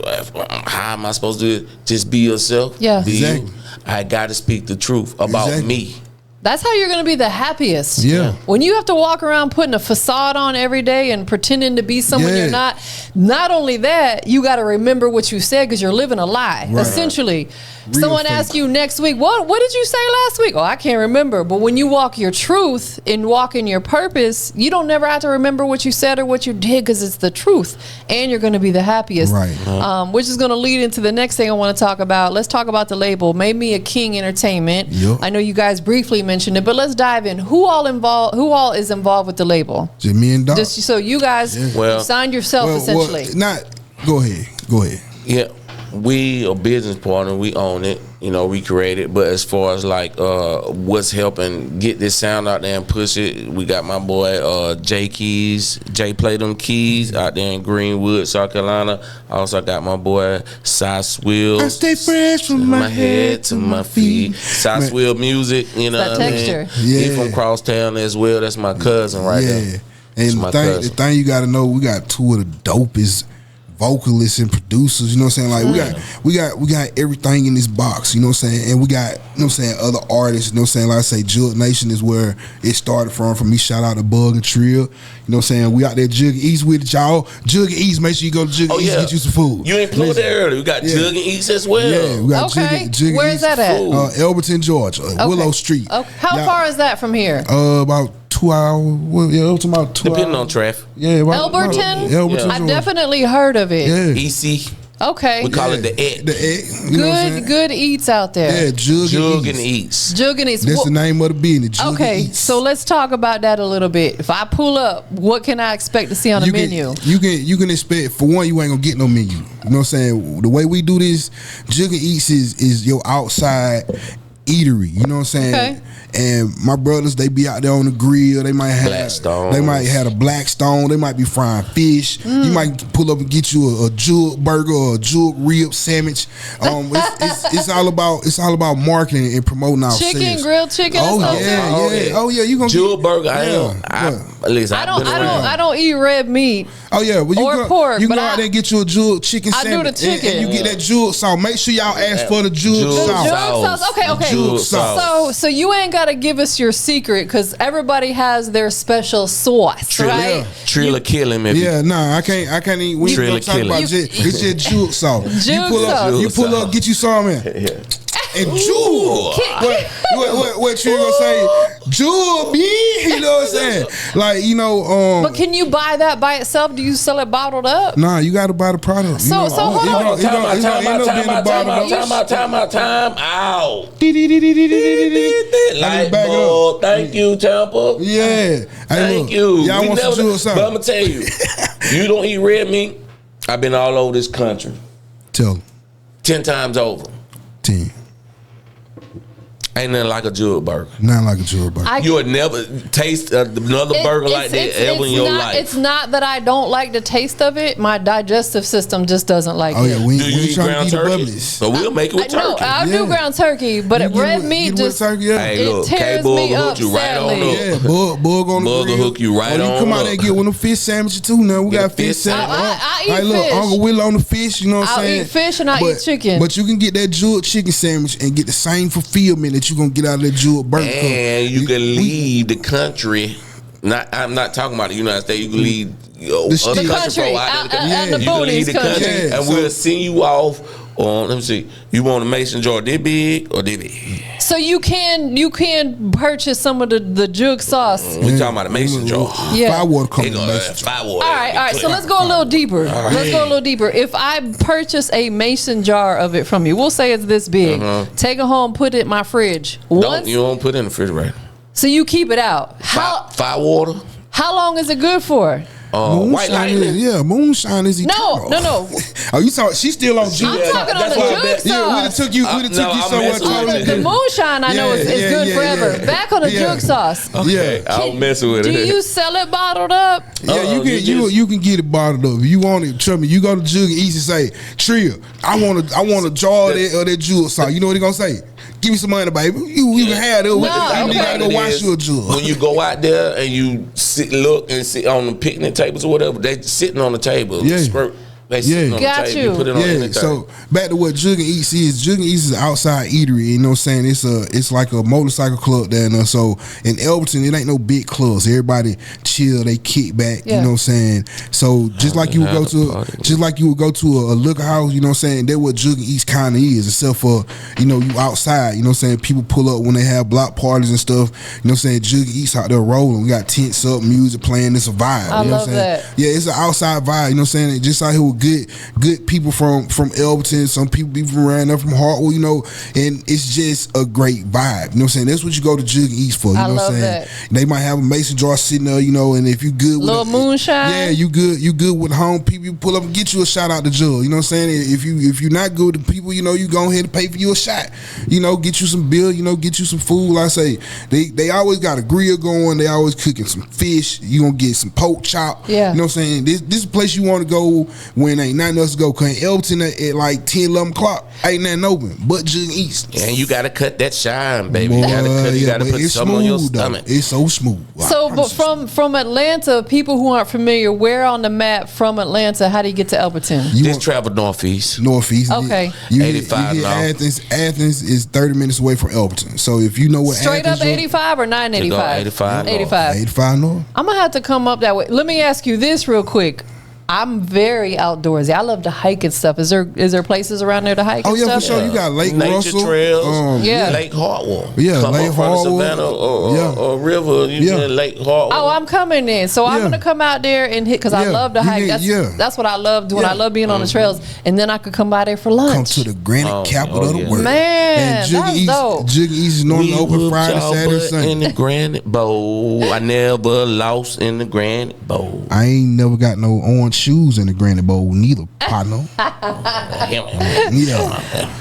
how am I supposed to do it? Just be yourself. Yeah. Be Exactly. you. I got to speak the truth about me. That's how you're going to be the happiest. Yeah. When you have to walk around putting a facade on every day and pretending to be someone you're not. Not only that, you got to remember what you said because you're living a lie. Right. Essentially, someone asks you next week, what did you say last week? Oh, I can't remember. But when you walk your truth and walk in your purpose, you don't never have to remember what you said or what you did because it's the truth. And you're going to be the happiest. Right. Which is going to lead into the next thing I want to talk about. Let's talk about the label, Made Me a King Entertainment. Yep. I know you guys briefly mentioned it, but let's dive in. Who all is involved with the label? Just me and Doc. Just so you guys signed yourself essentially. Go ahead. Yeah, we a business partner. We own it. You know, we create it. But as far as like what's helping get this sound out there and push it, we got my boy Jay Keys. Jay play them keys out there in Greenwood, South Carolina. I also got my boy Cy Swill. I stay fresh from my head to my feet. Cy Swill music. You know, that texture. He from Crosstown as well. That's my cousin right there. And the thing you got to know, we got two of the dopest vocalists and producers, you know what I'm saying? Like we got everything in this box, you know what I'm saying? And we got, you know what I'm saying, other artists, you know what I'm saying? Like I say, Jug Nation is where it started from me. Shout out to Bug and Trill. You know what I'm saying? We out there Jug and East with y'all. Jug and East, make sure you go to Jug and East and get you some food. You ain't plugged there earlier. We got Jug and East as well. Yeah, we got Jug Where's that at? Elberton, Georgia, Willow Street. Okay. How far is that from here? About 2 hours. Well, yeah, up to about 2 hours. Depending on traffic. Yeah, Elberton? Elberton. I definitely heard of it. Yeah. EC. Okay. We call it the egg. The egg. You know what I'm saying? Good eats out there. Yeah, Jug and East. Jug and East. That's the name of the business. Jug okay, and East. so let's talk about that a little bit. If I pull up, what can I expect to see on the menu? You can expect, for one, you ain't gonna get no menu. You know what I'm saying? The way we do this, Jug and East is your outside eatery. You know what I'm saying? Okay. And my brothers, they be out there on the grill. They might have a Blackstone. They might be frying fish. You might pull up and get you a jug burger or a jug rib sandwich. It's all about marketing and promoting our sales. Grilled chicken. Oh yeah. You gonna jug burger? I don't eat red meat. Oh yeah, well, pork. You can go out there and get you a jug chicken sandwich. I do the chicken. And you get that jug sauce. Make sure y'all ask for the jug sauce. Okay. Jug sauce. So you ain't got to give us your secret because everybody has their special sauce, right? Trilla kill him if I can't eat. We ain't talk about it. It's just jug sauce. You pull up, get you some in. And jug. What you gonna say? Jug, me? You know what I'm saying? Like, you know. But can you buy that by itself? Do you sell it bottled up? Nah, you got to buy the product. So hold on. Time out. red light bulb. Thank you, Tampa. Yeah. Thank you. Y'all want some jewel something? But I'm gonna tell you, you don't eat red meat. I've been all over this country. Tell them. 10 times over. 10. Ain't nothing like a Jug burger. Not like a Jug burger. You would never taste another burger like that ever in your life. It's not that I don't like the taste of it. My digestive system just doesn't like it. Oh yeah, we do you eat ground turkey? Bubblies. So we'll make it with turkey. No, I do ground turkey, but red meat just Hey, look, K-Bug will hook you right on up. Yeah, bug on the grill. Bug will hook you right on up. You come out there and get one of the fish sandwiches too. Now we got fish sandwich. I eat look, fish. Uncle Will on the fish. You know what I'm saying? I'll eat fish and I eat chicken. But you can get that Jug chicken sandwich and get the same fulfillment that you gonna get out of that Jug burger. And you can leave the country. I'm not talking about the United States. You can leave the country out the boonies country. And we'll send you off on. Let me see. You want a mason jar this big or this big? So you can purchase some of the Jug sauce. We talking about a mason jar. Yeah. Firewater coming in mason jar. All right. So let's go a little deeper. Let's go a little deeper. If I purchase a mason jar of it from you, we'll say it's this big. Take it home, put it in my fridge. You don't put it in the refrigerator. So you keep it out. Firewater. How long is it good for? White lightning. Moonshine is eternal. No. Oh, you talking? She's still on Jug. I'm talking on the Jug sauce. Yeah, we'd have took you somewhere. The moonshine I know is good forever. Back on the Jug sauce. Okay, I'll mess with it. Do you sell it bottled up? Yeah, you can get it bottled up. If you want it, trust me, you go to Jug and East and say, Tria, I want a jar of that Jug sauce. You know what they gonna say? Give me some money, baby. You can have it. You gotta go wash your Jug. When you go out there and you look on the picnic tables or whatever, they sitting on the table. Yeah. They sitting on the table. You put it on anything. So back to what Jug and East is. Jug and East is an outside eatery. You know what I'm saying? It's like a motorcycle club down there. So in Elberton, it ain't no big clubs. Everybody chill, they kick back. Yeah. You know what I'm saying? So just like you would go to a liquor house, you know what I'm saying? That's what Jug and East kinda is, except for, you outside, you know what I'm saying? People pull up when they have block parties and stuff. You know what I'm saying? Jug and East out there rolling. We got tents up, music playing, it's a vibe. I you know love what I'm saying? that. Yeah, it's an outside vibe, you know what I'm saying? Just out here with good people from Elberton, some people from around there from Hartwell, and it's just a great vibe. You know what I'm saying? That's what you go to Jug and East for. You know what I'm saying? That. They might have a mason jar sitting there, and if you good with little moonshine. Yeah, you good with home people, you pull up and get you a shot out the Jug. You know what I'm saying? If you're not good with the people, you go ahead and pay for you a shot. Get you some bill, get you some food. Like I say, they always got a grill going, they always cooking some fish, you gonna get some pork chop. Yeah. You know what I'm saying? This is a place you wanna go when ain't nothing else to go. Cause Elberton at like 10, 11 o'clock ain't nothing open but Jug and East. And you gotta cut that shine, baby. You gotta put something on your stomach. It's so smooth. But from Atlanta, people who aren't familiar, where on the map from Atlanta, how do you get to Elberton? Just travel northeast. Okay. 85 north. Athens is 30 minutes away from Elberton. So if you know what straight Athens up 85 or 985? 85 north. I'm gonna have to come up that way. Let me ask you this real quick. I'm very outdoorsy. I love to hike and stuff. Is there places around there to hike? Oh and yeah, stuff? for sure. You got Lake Nature Russell, trails, yeah, Lake Hartwell. Yeah, come Lake up from Hartwell, Savannah or river. You can Lake Hartwell. Oh, I'm coming in. So I'm gonna come out there and hit because I love to hike. That's what I love doing. I love being on the trails, and then I could come by there for lunch. Come to the granite capital of the world, man. And Jug dope. Jug East is normally open Friday, Saturday, Sunday. In the Granite Bowl, I never lost in the Granite Bowl. I ain't never got no orange shoes in the Granite Bowl neither, partner.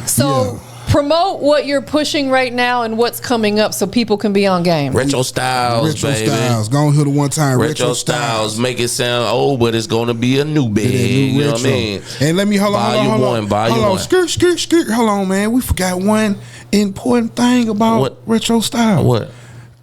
So promote what you're pushing right now and what's coming up so people can be on game. Retro Styles, baby. Go on here the one time. Retro Styles. Make it sound old, but it's going to be a new bag. You know what I mean? And let me hold on. Volume one. Skirt. Hold on, man. We forgot one important thing about Retro Styles. What?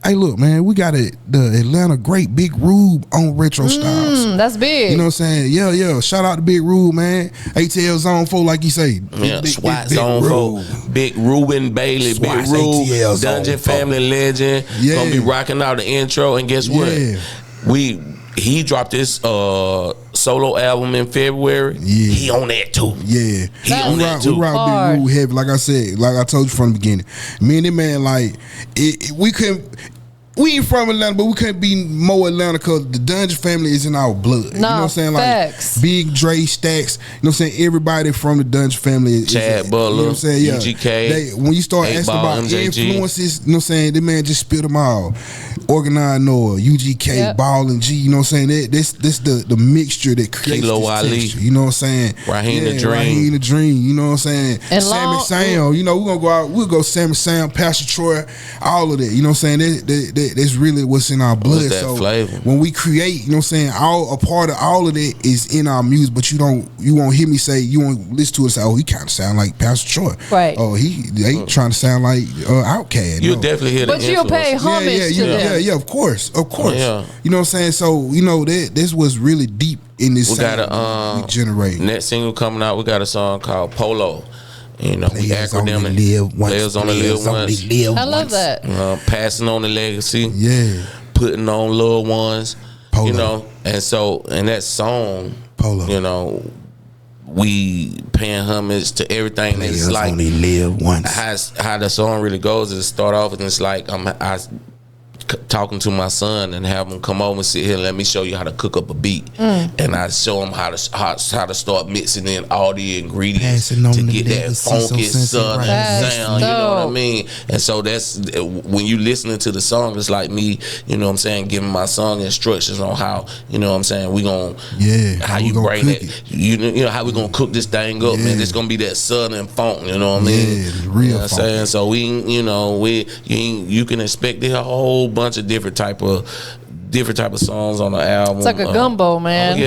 Hey, look, man, we got the Atlanta great Big Rube on Retro Styles. That's big. You know what I'm saying? Yeah. Shout out to Big Rube, man. ATL Zone 4, like you say. SWAT Zone 4. Big Ruben Bailey. Big Rube. Dungeon Family Legend. Yeah. Gonna be rocking out the intro. And guess what? He dropped this solo album in February. Yeah. He on that too. Yeah. He on that too. We rock Big Rube heavy. Like I said, like I told you from the beginning. Me and that man, like, we we ain't from Atlanta, but we can't be more Atlanta because the Dungeon family is in our blood. You know what I'm saying? Facts. Like Big Dre, Stacks. You know what I'm saying? Everybody from the Dungeon family is Chad Butler, you know what I'm saying? Yeah. UGK. When you start asking about influences, you know what I'm saying? The man just spit them all. Organized Noah, UGK, Ball and G. You know what I'm saying? This the mixture that creates Kilo this Ali. texture. You know what I'm saying? Raheem the Dream. Raheem the Dream. You know what I'm saying? And Sammy Sam. You know we're gonna go out. We'll go Sammy Sam, Pastor Troy, all of that. You know what I'm saying? That's really what's in our blood. That so flavor. when we create, you know what I'm saying? A part of all of that is in our music, but you won't hear me say, you won't listen to it and say, oh, he kind of sound like Pastor Troy. Right. Oh, they trying to sound like Outkast. You'll definitely hear the But you'll pay homage to them. Yeah, of course. Yeah. You know what I'm saying? So, you know, this was really deep in this We sound got we generate. Next single coming out, we got a song called Polo. You know, we acronym it. Players only live once. I love that. Passing on the legacy. Yeah. Putting on little ones. Polo. You know, and so in that song, Polo. you know, we paying homage to everything. Players It's like only live once. how the song really goes is start off and it's like I talking to my son and have him come over and sit here and let me show you how to cook up a beat, and I show him how to start mixing in all the ingredients to get that funky southern sound. You know what I mean? And so that's when you listening to the song, it's like me, you know what I'm saying, giving my son instructions on how, you know what I'm saying, we gonna how you bring it, you know how we gonna cook this thing up, man. It's gonna be that southern funk, you know what I mean? Yeah, real you know what I'm funk. saying? So you can expect a whole bunch of different type of songs on the album. It's like a gumbo, man.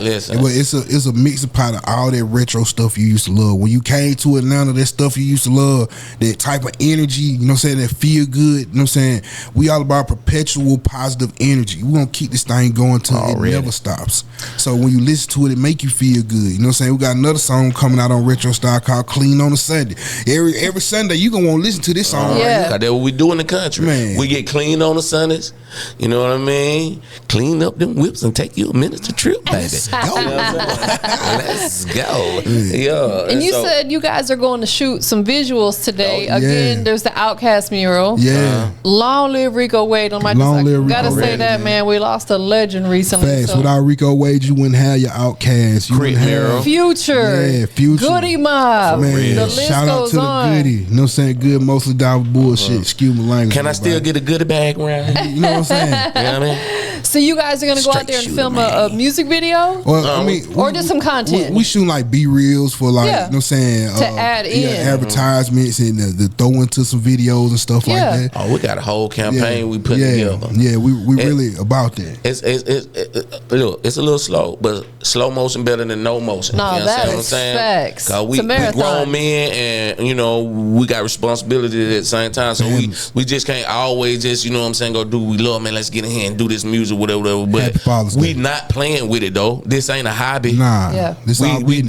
Listen. Well, it's a mixing pot of all that retro stuff you used to love. When you came to Atlanta, that stuff you used to love, that type of energy, you know what I'm saying, that feel good, you know what I'm saying? We all about perpetual positive energy. We're going to keep this thing going till it never stops. So when you listen to it, it make you feel good. You know what I'm saying? We got another song coming out on Retro Style called Clean on a Sunday. Every Sunday, you going to want to listen to this song. Yeah. Cause that's what we do in the country. Man. We get clean on the Sundays. You know what I mean? Clean up them whips and take you a minute to trip, baby. Let's go. Let's go. Yeah. And you said you guys are going to shoot some visuals today. Again, there's the Outkast mural. Yeah. Long live Rico Wade. On my gotta say that, man. We lost a legend recently. Facts. So. Without Rico Wade, you wouldn't have your Outkast. You wouldn't have Future. Yeah, Future. Goody Mob. Man, the list shout out goes to on. the Goody. You know what I'm saying? Good, mostly die with bullshit. Excuse my language. Can I still get a goodie bag around here? You know what I'm saying? You know what I mean? So you guys are gonna go out there and film a music video? Well, I mean, or just some content? We shoot like B-reels for like, you know what I'm saying? To add in. Advertisements and the throw into some videos and stuff like that. Oh, we got a whole campaign we put together. Yeah, we really about that. It's a little slow, but slow motion better than no motion. No, you know that what I'm is saying? facts. Cause we grown men, and you know we got responsibility at the same time. So we just can't always just, you know what I'm saying, go do what we love, man. Let's get in here and do this music, whatever. But we not playing with it though. This ain't a hobby. Nah. Yeah. This we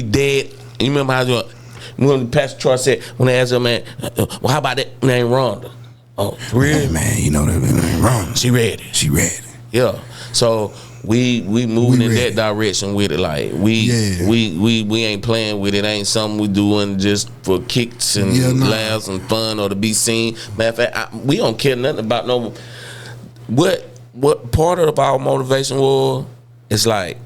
dead. You remember how when Pastor Troy said, when they asked him, man, well, how about that name Rhonda? Oh, really? Hey, man, you know that ain't wrong. She ready. Yeah. So we moving in that direction with it. Like we ain't playing with it. Ain't something we doing just for kicks and laughs and fun or to be seen. Matter of fact, we don't care nothing about no. What part of our motivation was? It's like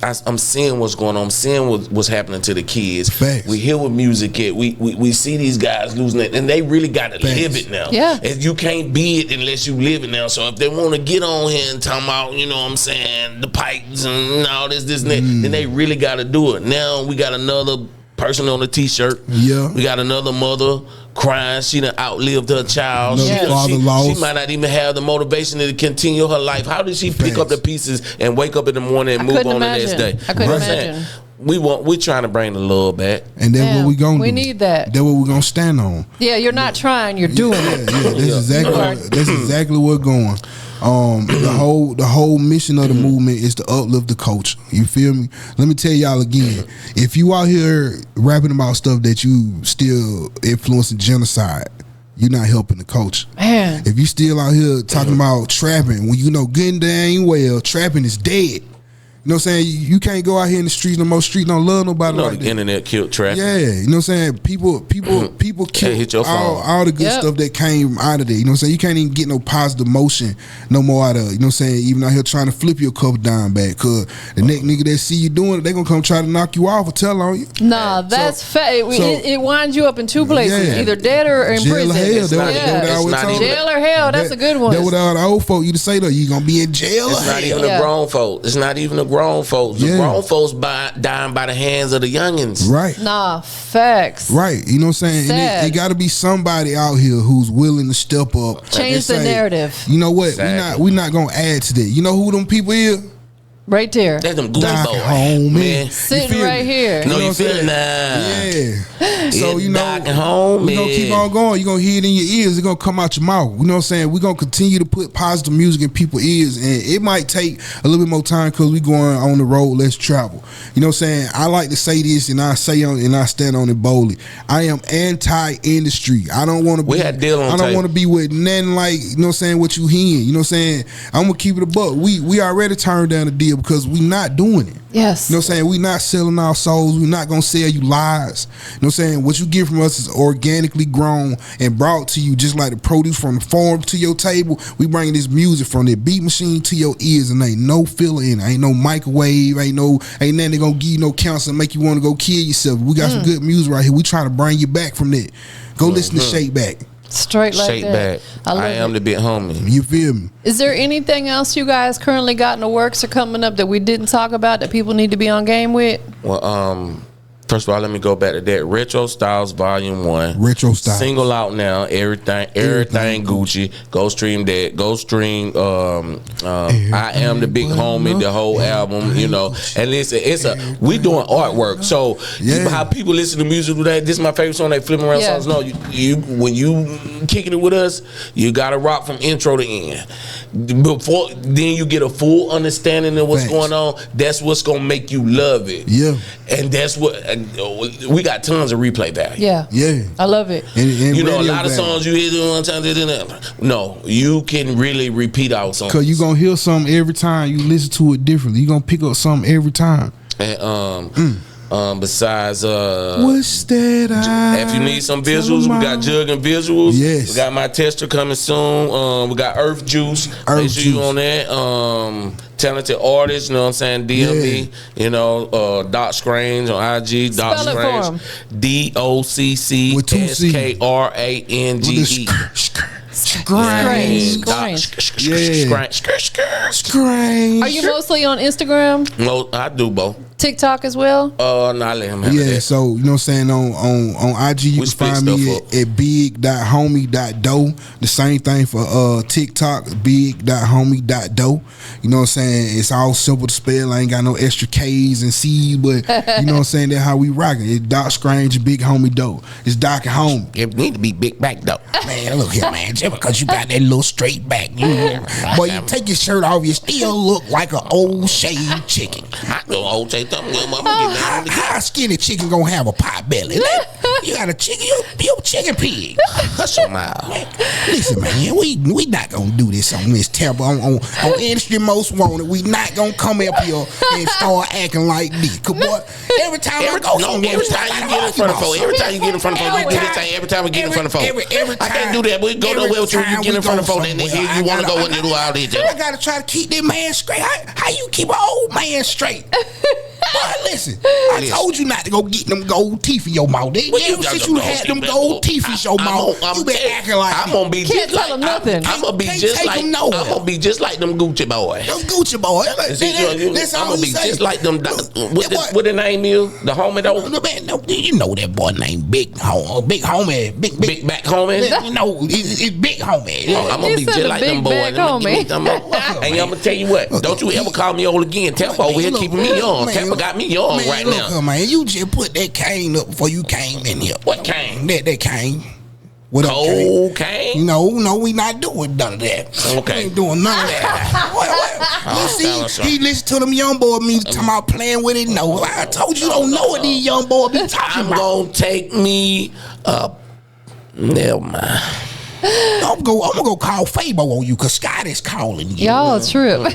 I'm seeing what's going on. I'm seeing what's happening to the kids. Facts. We hear what music is. We see these guys losing it, and they really got to live it now. Yeah. And you can't be it unless you live it now. So if they want to get on here and talk about, you know what I'm saying, the pipes and all this and that, then they really got to do it. Now we got another person on the T-shirt. Yeah. We got another mother crying. She done outlived her child. She might not even have the motivation to continue her life. How did she pick up the pieces and wake up in the morning and move on the next day? I couldn't imagine. We're trying to bring the love back. And that's what we gonna do. We need that. That's what we're gonna stand on. Yeah, you're not trying, you're doing it. That's exactly what's going. The whole mission of the movement is to uplift the culture. You feel me? Let me tell y'all again. If you out here rapping about stuff that you still influencing genocide, you're not helping the culture. Man. If you still out here talking about trapping, when you know good and dang well trapping is dead, You know what I'm saying? You can't go out here in the streets no more. Street don't love nobody like the that. internet killed traffic. Yeah, you know what I'm saying? People killed all the good stuff that came out of there. You know what I'm saying? You can't even get no positive motion no more out of it. You know what I'm saying? Even out here trying to flip your couple dime back. Cause the next nigga that see you doing it, they gonna come try to knock you off or tell on you. Nah, that's it winds you up in two places. Either dead or in jail prison. Or hell. Jail or hell, that's a good one. That's what all the old folk you to say though. You gonna be in jail It's or not hell. even the grown folks. It's not even the grown folks. The grown folks dying by the hands of the youngins. Right. Nah, facts. Right. You know what I'm saying? And it got to be somebody out here who's willing to step up. Change the narrative. You know what? Exactly. We not going to add to that. You know who them people is? Right there. That's them goofy Doc boys, home, man. Sitting right here. No, you feel feeling that? Yeah. So, you know, Doc home, we're going to keep on going. You're going to hear it in your ears. It's going to come out your mouth. You know what I'm saying? We're going to continue to put positive music in people's ears. And it might take a little bit more time because we going on the road. Let's travel. You know what I'm saying? I like to say this and I stand on it boldly. I am anti-industry. I don't want to be. We had deal on I don't tape. want to be with nothing like, you know what I'm saying, what you hearing. You know what I'm saying? I'm going to keep it a buck. We already turned down the deal because we not doing it. Yes. You know what I'm saying? We not selling our souls. We not gonna sell you lies. You know what I'm saying? What you get from us is organically grown and brought to you just like the produce from the farm to your table. We bringing this music from the beat machine to your ears and ain't no filler in it. Ain't no microwave. Ain't nothing that gonna give you no counsel and make you want to go kill yourself. We got some good music right here. We trying to bring you back from that. Go listen to Shake Back. Straight like Shake that. back. I am the big homie. You feel me? Is there anything else you guys currently got in the works or coming up that we didn't talk about that people need to be on game with? Well, first of all, let me go back to that. Retro Styles Volume 1. Retro Styles. Single out now. Everything Gucci. Go stream that. Go stream I Am the Big Homie, the whole album, you know. And listen, we doing artwork. So how people listen to music today, this is my favorite song, they flipping around songs. No, you when you kicking it with us, you gotta rock from intro to end. Then you get a full understanding of what's going on. That's what's gonna make you love it. Yeah. And that's what we got tons of replay value. Yeah. I love it. And you know, a lot of value. songs you hear one time. No, you can really repeat our songs. Cause you gonna hear something every time you listen to it differently. You gonna pick up something every time. And besides what's that? if you need some visuals, we got Jug and Visuals. Yes. We got my tester coming soon. We got Earth Juice. Make sure you on that. Talented artists, you know what I'm saying? DM me, you know, Docc Skrange on IG, Docc Skrange. DOCCSKRANGE. Skrange. Are you mostly on Instagram? No, I do both. TikTok as well? No, I let him have that. So you know what I'm saying, on IG you can find me at big.homie.doe. The same thing for TikTok, big.homie.doe. You know what I'm saying? It's all simple to spell. I ain't got no extra K's and C's, but you know what I'm saying, that's how we rockin'. It's Docc Skrange, Big Homie Doe. It's Doc and Homie. It need to be big back though. Man, look here, man. Just because you got that little straight back, boy, you take your shirt off, you still look like an old shaved chicken. I know old say something. How a skinny chicken gonna have a pot belly? You got a chicken, you chicken pig. Hush your mouth. Listen, man, we not gonna do this on this Tampa on Industry Most Wanted. We not gonna come up here and start acting like this. Cause boy, every time you get in front of folks, every time you get in front of folks, you do this thing. Every time we get in front of folks, I can't do that. We go nowhere with you. You get in front of folks, and you want to go and do all this. I gotta try to keep that man straight. How you keep an old man straight? Boy, listen, I told you not to go get them gold teeth in your mouth. Ever since you had them gold teeth in your mouth, you been acting like I'm gonna be can't tell them nothing. I'm gonna be just like them Gucci boys. Them Gucci boys. That's I'm all gonna be say. just like them. What the name is? The homie though. You know that boy named Big Homie, Big Back homie. No, it's Big Homie. I'm gonna be just like them boys. And I'm gonna tell you what. Don't you ever call me old again. Tampa over here keeping me young. Tampa got me young right now. Look, man, you just put that cane up before you came in here. What cane? That cane. What Cold cane? No, we not doing none of that. Okay. We ain't doing none of that. You see, he listen to them young boys me talking about playing with it. No, I told you don't know what these young boys be talking about. I'm gonna take me up. Never mind. I'm gonna go call Fabo on you because Scott is calling you. Y'all trip. I'm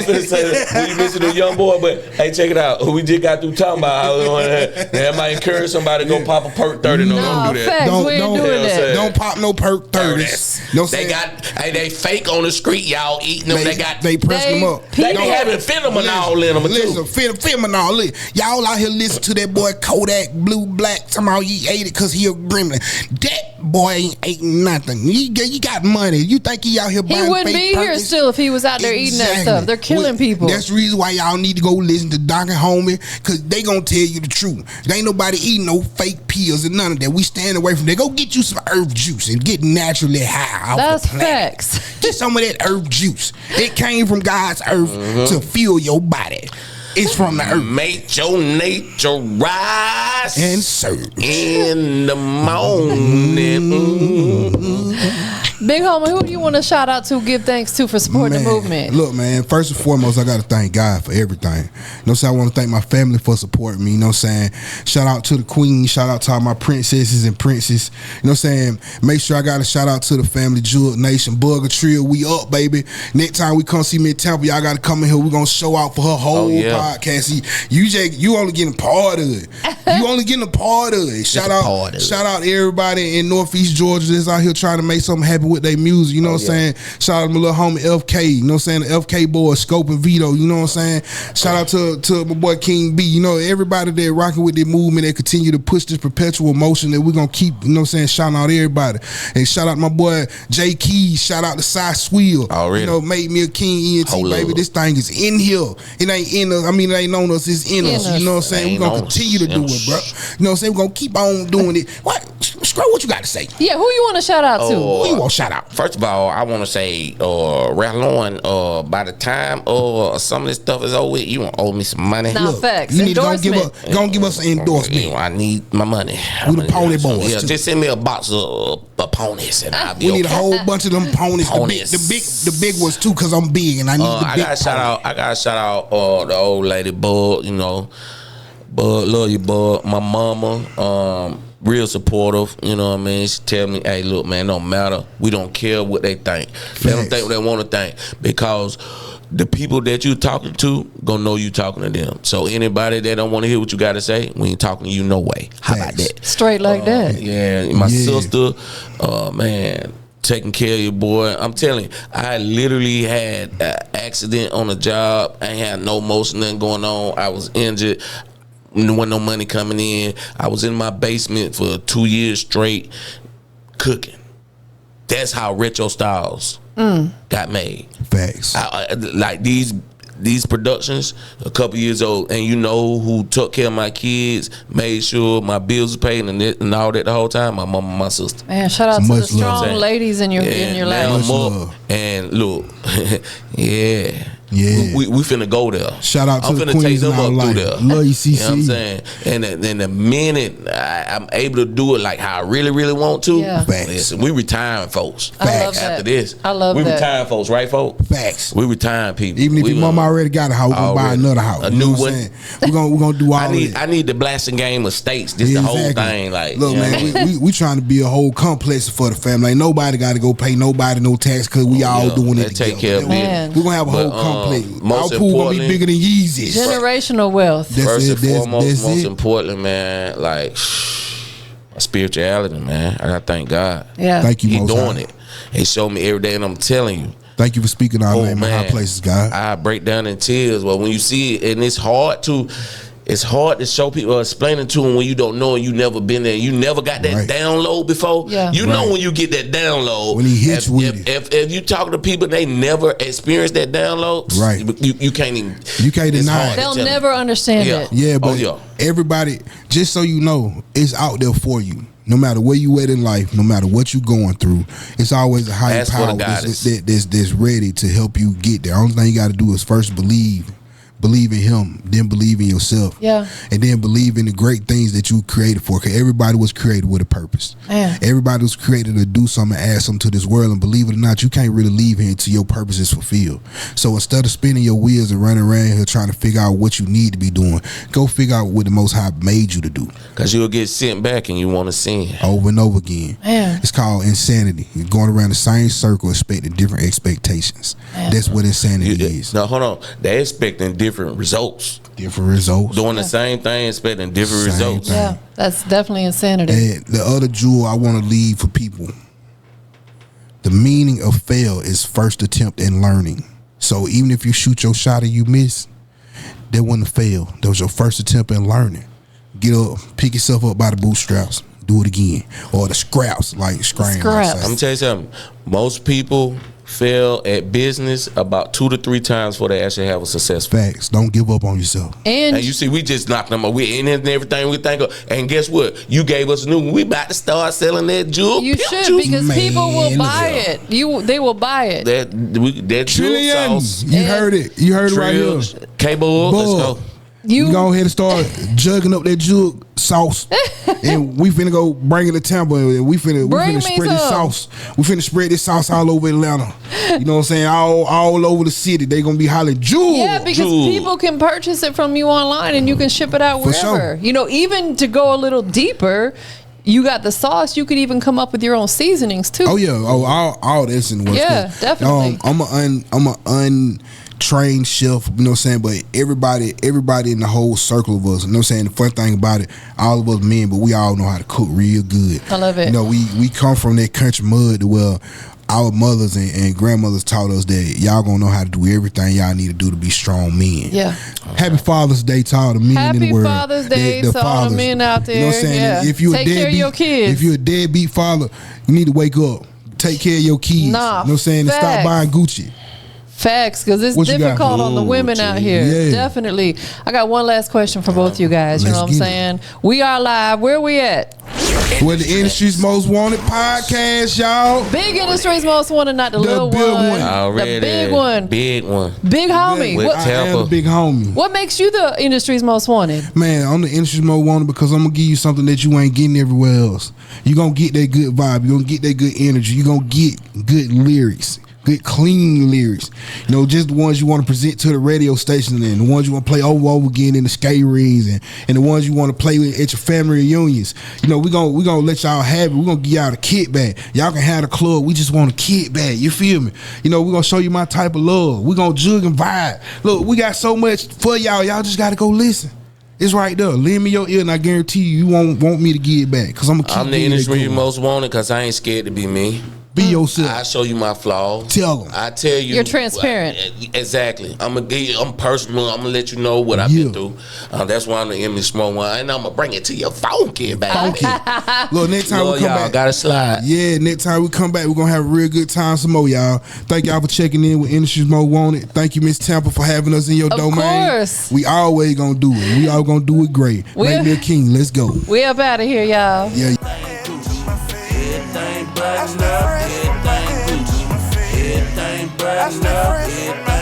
finna say we listen to young boy, but hey, check it out. We just got through talking about how that might encourage somebody to go pop a perk 30. No, don't do that. Facts, we ain't doing that. Don't pop no perk 30s. No, They fake on the street, y'all eating them. They press them up. They be having fentanyl in them Listen, too. fentanyl. Y'all out here listen to that boy Kodak Blue Black. Somehow he ate it because he a gremlin. That boy ain't nothing. He got money. You think he out here buying He wouldn't fake be here Perkins? still if he was out there eating that stuff. They're killing people. That's the reason why y'all need to go listen to Docc and Homie, because they gonna tell you the truth. There ain't nobody eating no fake pills and none of that. We stand away from that. Go get you some herb juice and get naturally high off That's the planet. facts. Get some of that herb juice. It came from God's earth to fuel your body. It's from the earth. Make your nature rise And serve. in the morning. Big homie, who do you want to shout out to, give thanks to for supporting the movement? Look, man, first and foremost, I got to thank God for everything. You know what I'm saying? I want to thank my family for supporting me. You know what I'm saying? Shout out to the queen. Shout out to all my princesses and princes. You know what I'm saying? Make sure I got a shout out to the family, Jug Nation, Bugger Trio. We up, baby. Next time we come see me in Tampa, y'all got to come in here. We're going to show out for her whole podcast. See, you only getting a part of it. You only getting a part of it. Shout out everybody in Northeast Georgia that's out here trying to make something happen with their music. You know what I'm saying? Shout out to my little homie FK. You know what I'm saying? The FK boy, Scope and Vito. You know what I'm saying? Shout out to my boy King B. You know, everybody that rocking with the movement that continue to push this perpetual motion that we're going to keep, you know what I'm saying, shouting out everybody. And shout out my boy J Keys. Shout out to Cy Swill. Already. You know, made me a King ENT, baby. This thing is in here. It ain't in us. I mean, it ain't on us. It's in us. You know what I'm saying? We're going to continue to do it, bro. You know what I'm saying? We're going to keep on doing it. What you got to say? Yeah, who you want to shout out to? Who you want to shout out? First of all, I want to say, Ralon, by the time some of this stuff is over with, you won't owe me some money. Nah, facts. You need to go give us an endorsement. I need my money. We the pony boys. Yeah, just send me a box of ponies and I'll be We need a okay. whole bunch of them ponies. The big ones too, because I'm big and I need the big I gotta shout out the old lady Bud, you know. Bud, love you, Bud. My mama, real supportive, you know what I mean? She tell me, hey, look, man, don't matter. We don't care what they think. They don't think what they want to think, because the people that you talking to gonna know you talking to them. So anybody that don't want to hear what you got to say, we ain't talking to you no way. How about that? Straight like that. Yeah, my sister, man, taking care of your boy. I'm telling you, I literally had an accident on the job. I ain't had no motion, nothing going on. I was injured. There wasn't no money coming in. I was in my basement for 2 years straight cooking. That's how Retro Styles got made. Facts. Like these productions, a couple years old, and you know who took care of my kids, made sure my bills were paid and all that the whole time? My mom and my sister. Man, shout out to Much the strong love. ladies in your life. Much love. And look, yeah. Yeah. We finna go there. Shout out to I'm the finna queens take them in our up life. through there. Love you, CC. You know what I'm saying? And then the minute I'm able to do it like how I really, really want to, Yeah. Facts. listen, we retiring folks. I love After that. this. I love we that. retiring folks, right, folks? Facts. We retiring people. Even if We your mama gonna- already got a house, we're gonna buy Already. another house. A You know new what I'm one. saying? We're gonna do all I need the blasting game of states. This the whole thing. Like, look, you know what I man, mean? we trying to be a whole complex for the family. Like, nobody got to go pay nobody no tax because we all doing it They take together. care of Man. We're gonna have a whole But, complex. most Our pool gonna be importantly- bigger than Yeezys. Generational wealth. That's First it. and That's foremost, most it. importantly, man, like spirituality, man. I gotta thank God. Yeah. Thank you, He Most doing High. it. He showed me every day, and I'm telling you. Thank you for speaking our name in man, high places, God. I break down in tears. Well, when you see it, and it's hard to show people, explaining to them when you don't know and you never been there. You never got that Right. download before. Yeah. You know when you get that download. When he hits with if you talk to people, they never experienced that download. Right. You can't even. You can't it's deny hard it. to They'll tell them. never understand Yeah. it. Yeah, but yeah. everybody, just so you know, it's out there for you. No matter where you at in life, no matter what you going through, it's always a higher Ask for power the guidance. that's ready to help you get there. Only thing you got to do is first believe believe in him, then believe in yourself. Yeah. And then believe in the great things that you created for. Because everybody was created with a purpose. Man. Everybody was created to do something, add something to this world. And believe it or not, you can't really leave here until your purpose is fulfilled. So instead of spinning your wheels and running around here trying to figure out what you need to be doing, go figure out what the Most High made you to do. Because you'll get sent back and you want to sin. Over and over again. Man. It's called insanity. You're going around the same circle expecting different expectations. Man. That's what insanity is. Now, hold on. They're expecting different results. Different results. Doing the same thing, expecting different Same results. thing. Yeah, that's definitely insanity. And the other jewel I want to leave for people, the meaning of fail is first attempt in learning. So even if you shoot your shot and you miss, that wasn't a fail. That was your first attempt in learning. Get up, pick yourself up by the bootstraps, do it again. Or the scraps, like Skrange. Scraps. I'm gonna tell you something. Most people fail at business about 2 to 3 times before they actually have a successful. Facts. Don't give up on yourself. And You see, we just knocked them up. We in and everything we think of. And guess what? You gave us a new one. We about to start selling that jewel. you pimp should, juice. because people will Man, buy look it. They will buy it. that jewel Trillion. sauce. You heard it. You heard it right here. K-Bull. Let's go. You go ahead and start jugging up that jug sauce, and we finna go bring it to Tampa, and we finna spread this sauce. We finna spread this sauce all over Atlanta. You know what I'm saying? All over the city. They gonna be hollering jewel. Yeah, because Jewel. people can purchase it from you online, and you can ship it out For wherever. sure. You know, even to go a little deeper, you got the sauce. You could even come up with your own seasonings too. Oh yeah. Oh, all that's in the works. Yeah, definitely. I'm a untrained chef, you know what I'm saying? But everybody in the whole circle of us, you know what I'm saying? The fun thing about it, all of us men, but we all know how to cook real good. I love it. You know, we come from that country mud to where our mothers and grandmothers taught us that y'all gonna know how to do everything y'all need to do to be strong men. Yeah. Happy Father's Day to all the men in Happy the world. Father's Day to all the men out there. You know what I'm saying? Yeah. If you Take care of your kids. If you're a deadbeat father, you need to wake up. Take care of your kids. Nah, you know what I'm saying? And stop facts. buying Gucci. Facts, because it's What you got? difficult on the women out here. Yeah. Definitely. I got one last question for both you guys. You Let's know what I'm get it. saying? We are live. Where we at? We're the industry's most wanted podcast, y'all. Big Industry's Most Wanted, not the The little big one. Already. The big one. Big one. Big homie. With What, I am Tampa. the big homie. what makes you the Industry's Most Wanted? Man, I'm the industry's most wanted because I'm gonna give you something that you ain't getting everywhere else. You gonna get that good vibe. You gonna get that good energy. You gonna get good lyrics. Good clean lyrics, you know, just the ones you want to present to the radio station, and the ones you want to play over and over again in the skate rings, and the ones you want to play with at your family reunions. You know, we gonna let y'all have it. We're gonna give y'all the kit back. Y'all can have the club. We just want a kit back. You feel me? You know, we're gonna show you my type of love. We're gonna jug and vibe. Look, we got so much for y'all. Y'all just gotta go listen. It's right there. Lend me your ear, and I guarantee you won't want me to give it back, because I'm gonna keep I'm the giving it industry good. most wanted because I ain't scared to be me. Be yourself. I show you my flaws. Tell 'em. I tell you. You're transparent. Exactly. I'm gonna give you. I'm personal. I'm gonna let you know what I've Yeah. been through. That's why I'm the image small one, and I'm gonna bring it to your phone, kid, baby. Look, next time we Lord, come y'all back, gotta slide. yeah, next time we come back, we're gonna have a real good time some more, y'all. Thank y'all for checking in with Industry's Most Wanted. Thank you, Miss Tampa, for having us in your Of domain. course. We always gonna do it. We all gonna do it great. Make me a king. Let's go. We up out of here, y'all. Yeah. Everything buttoned up, everything Gucci. Everything buttoned up, everything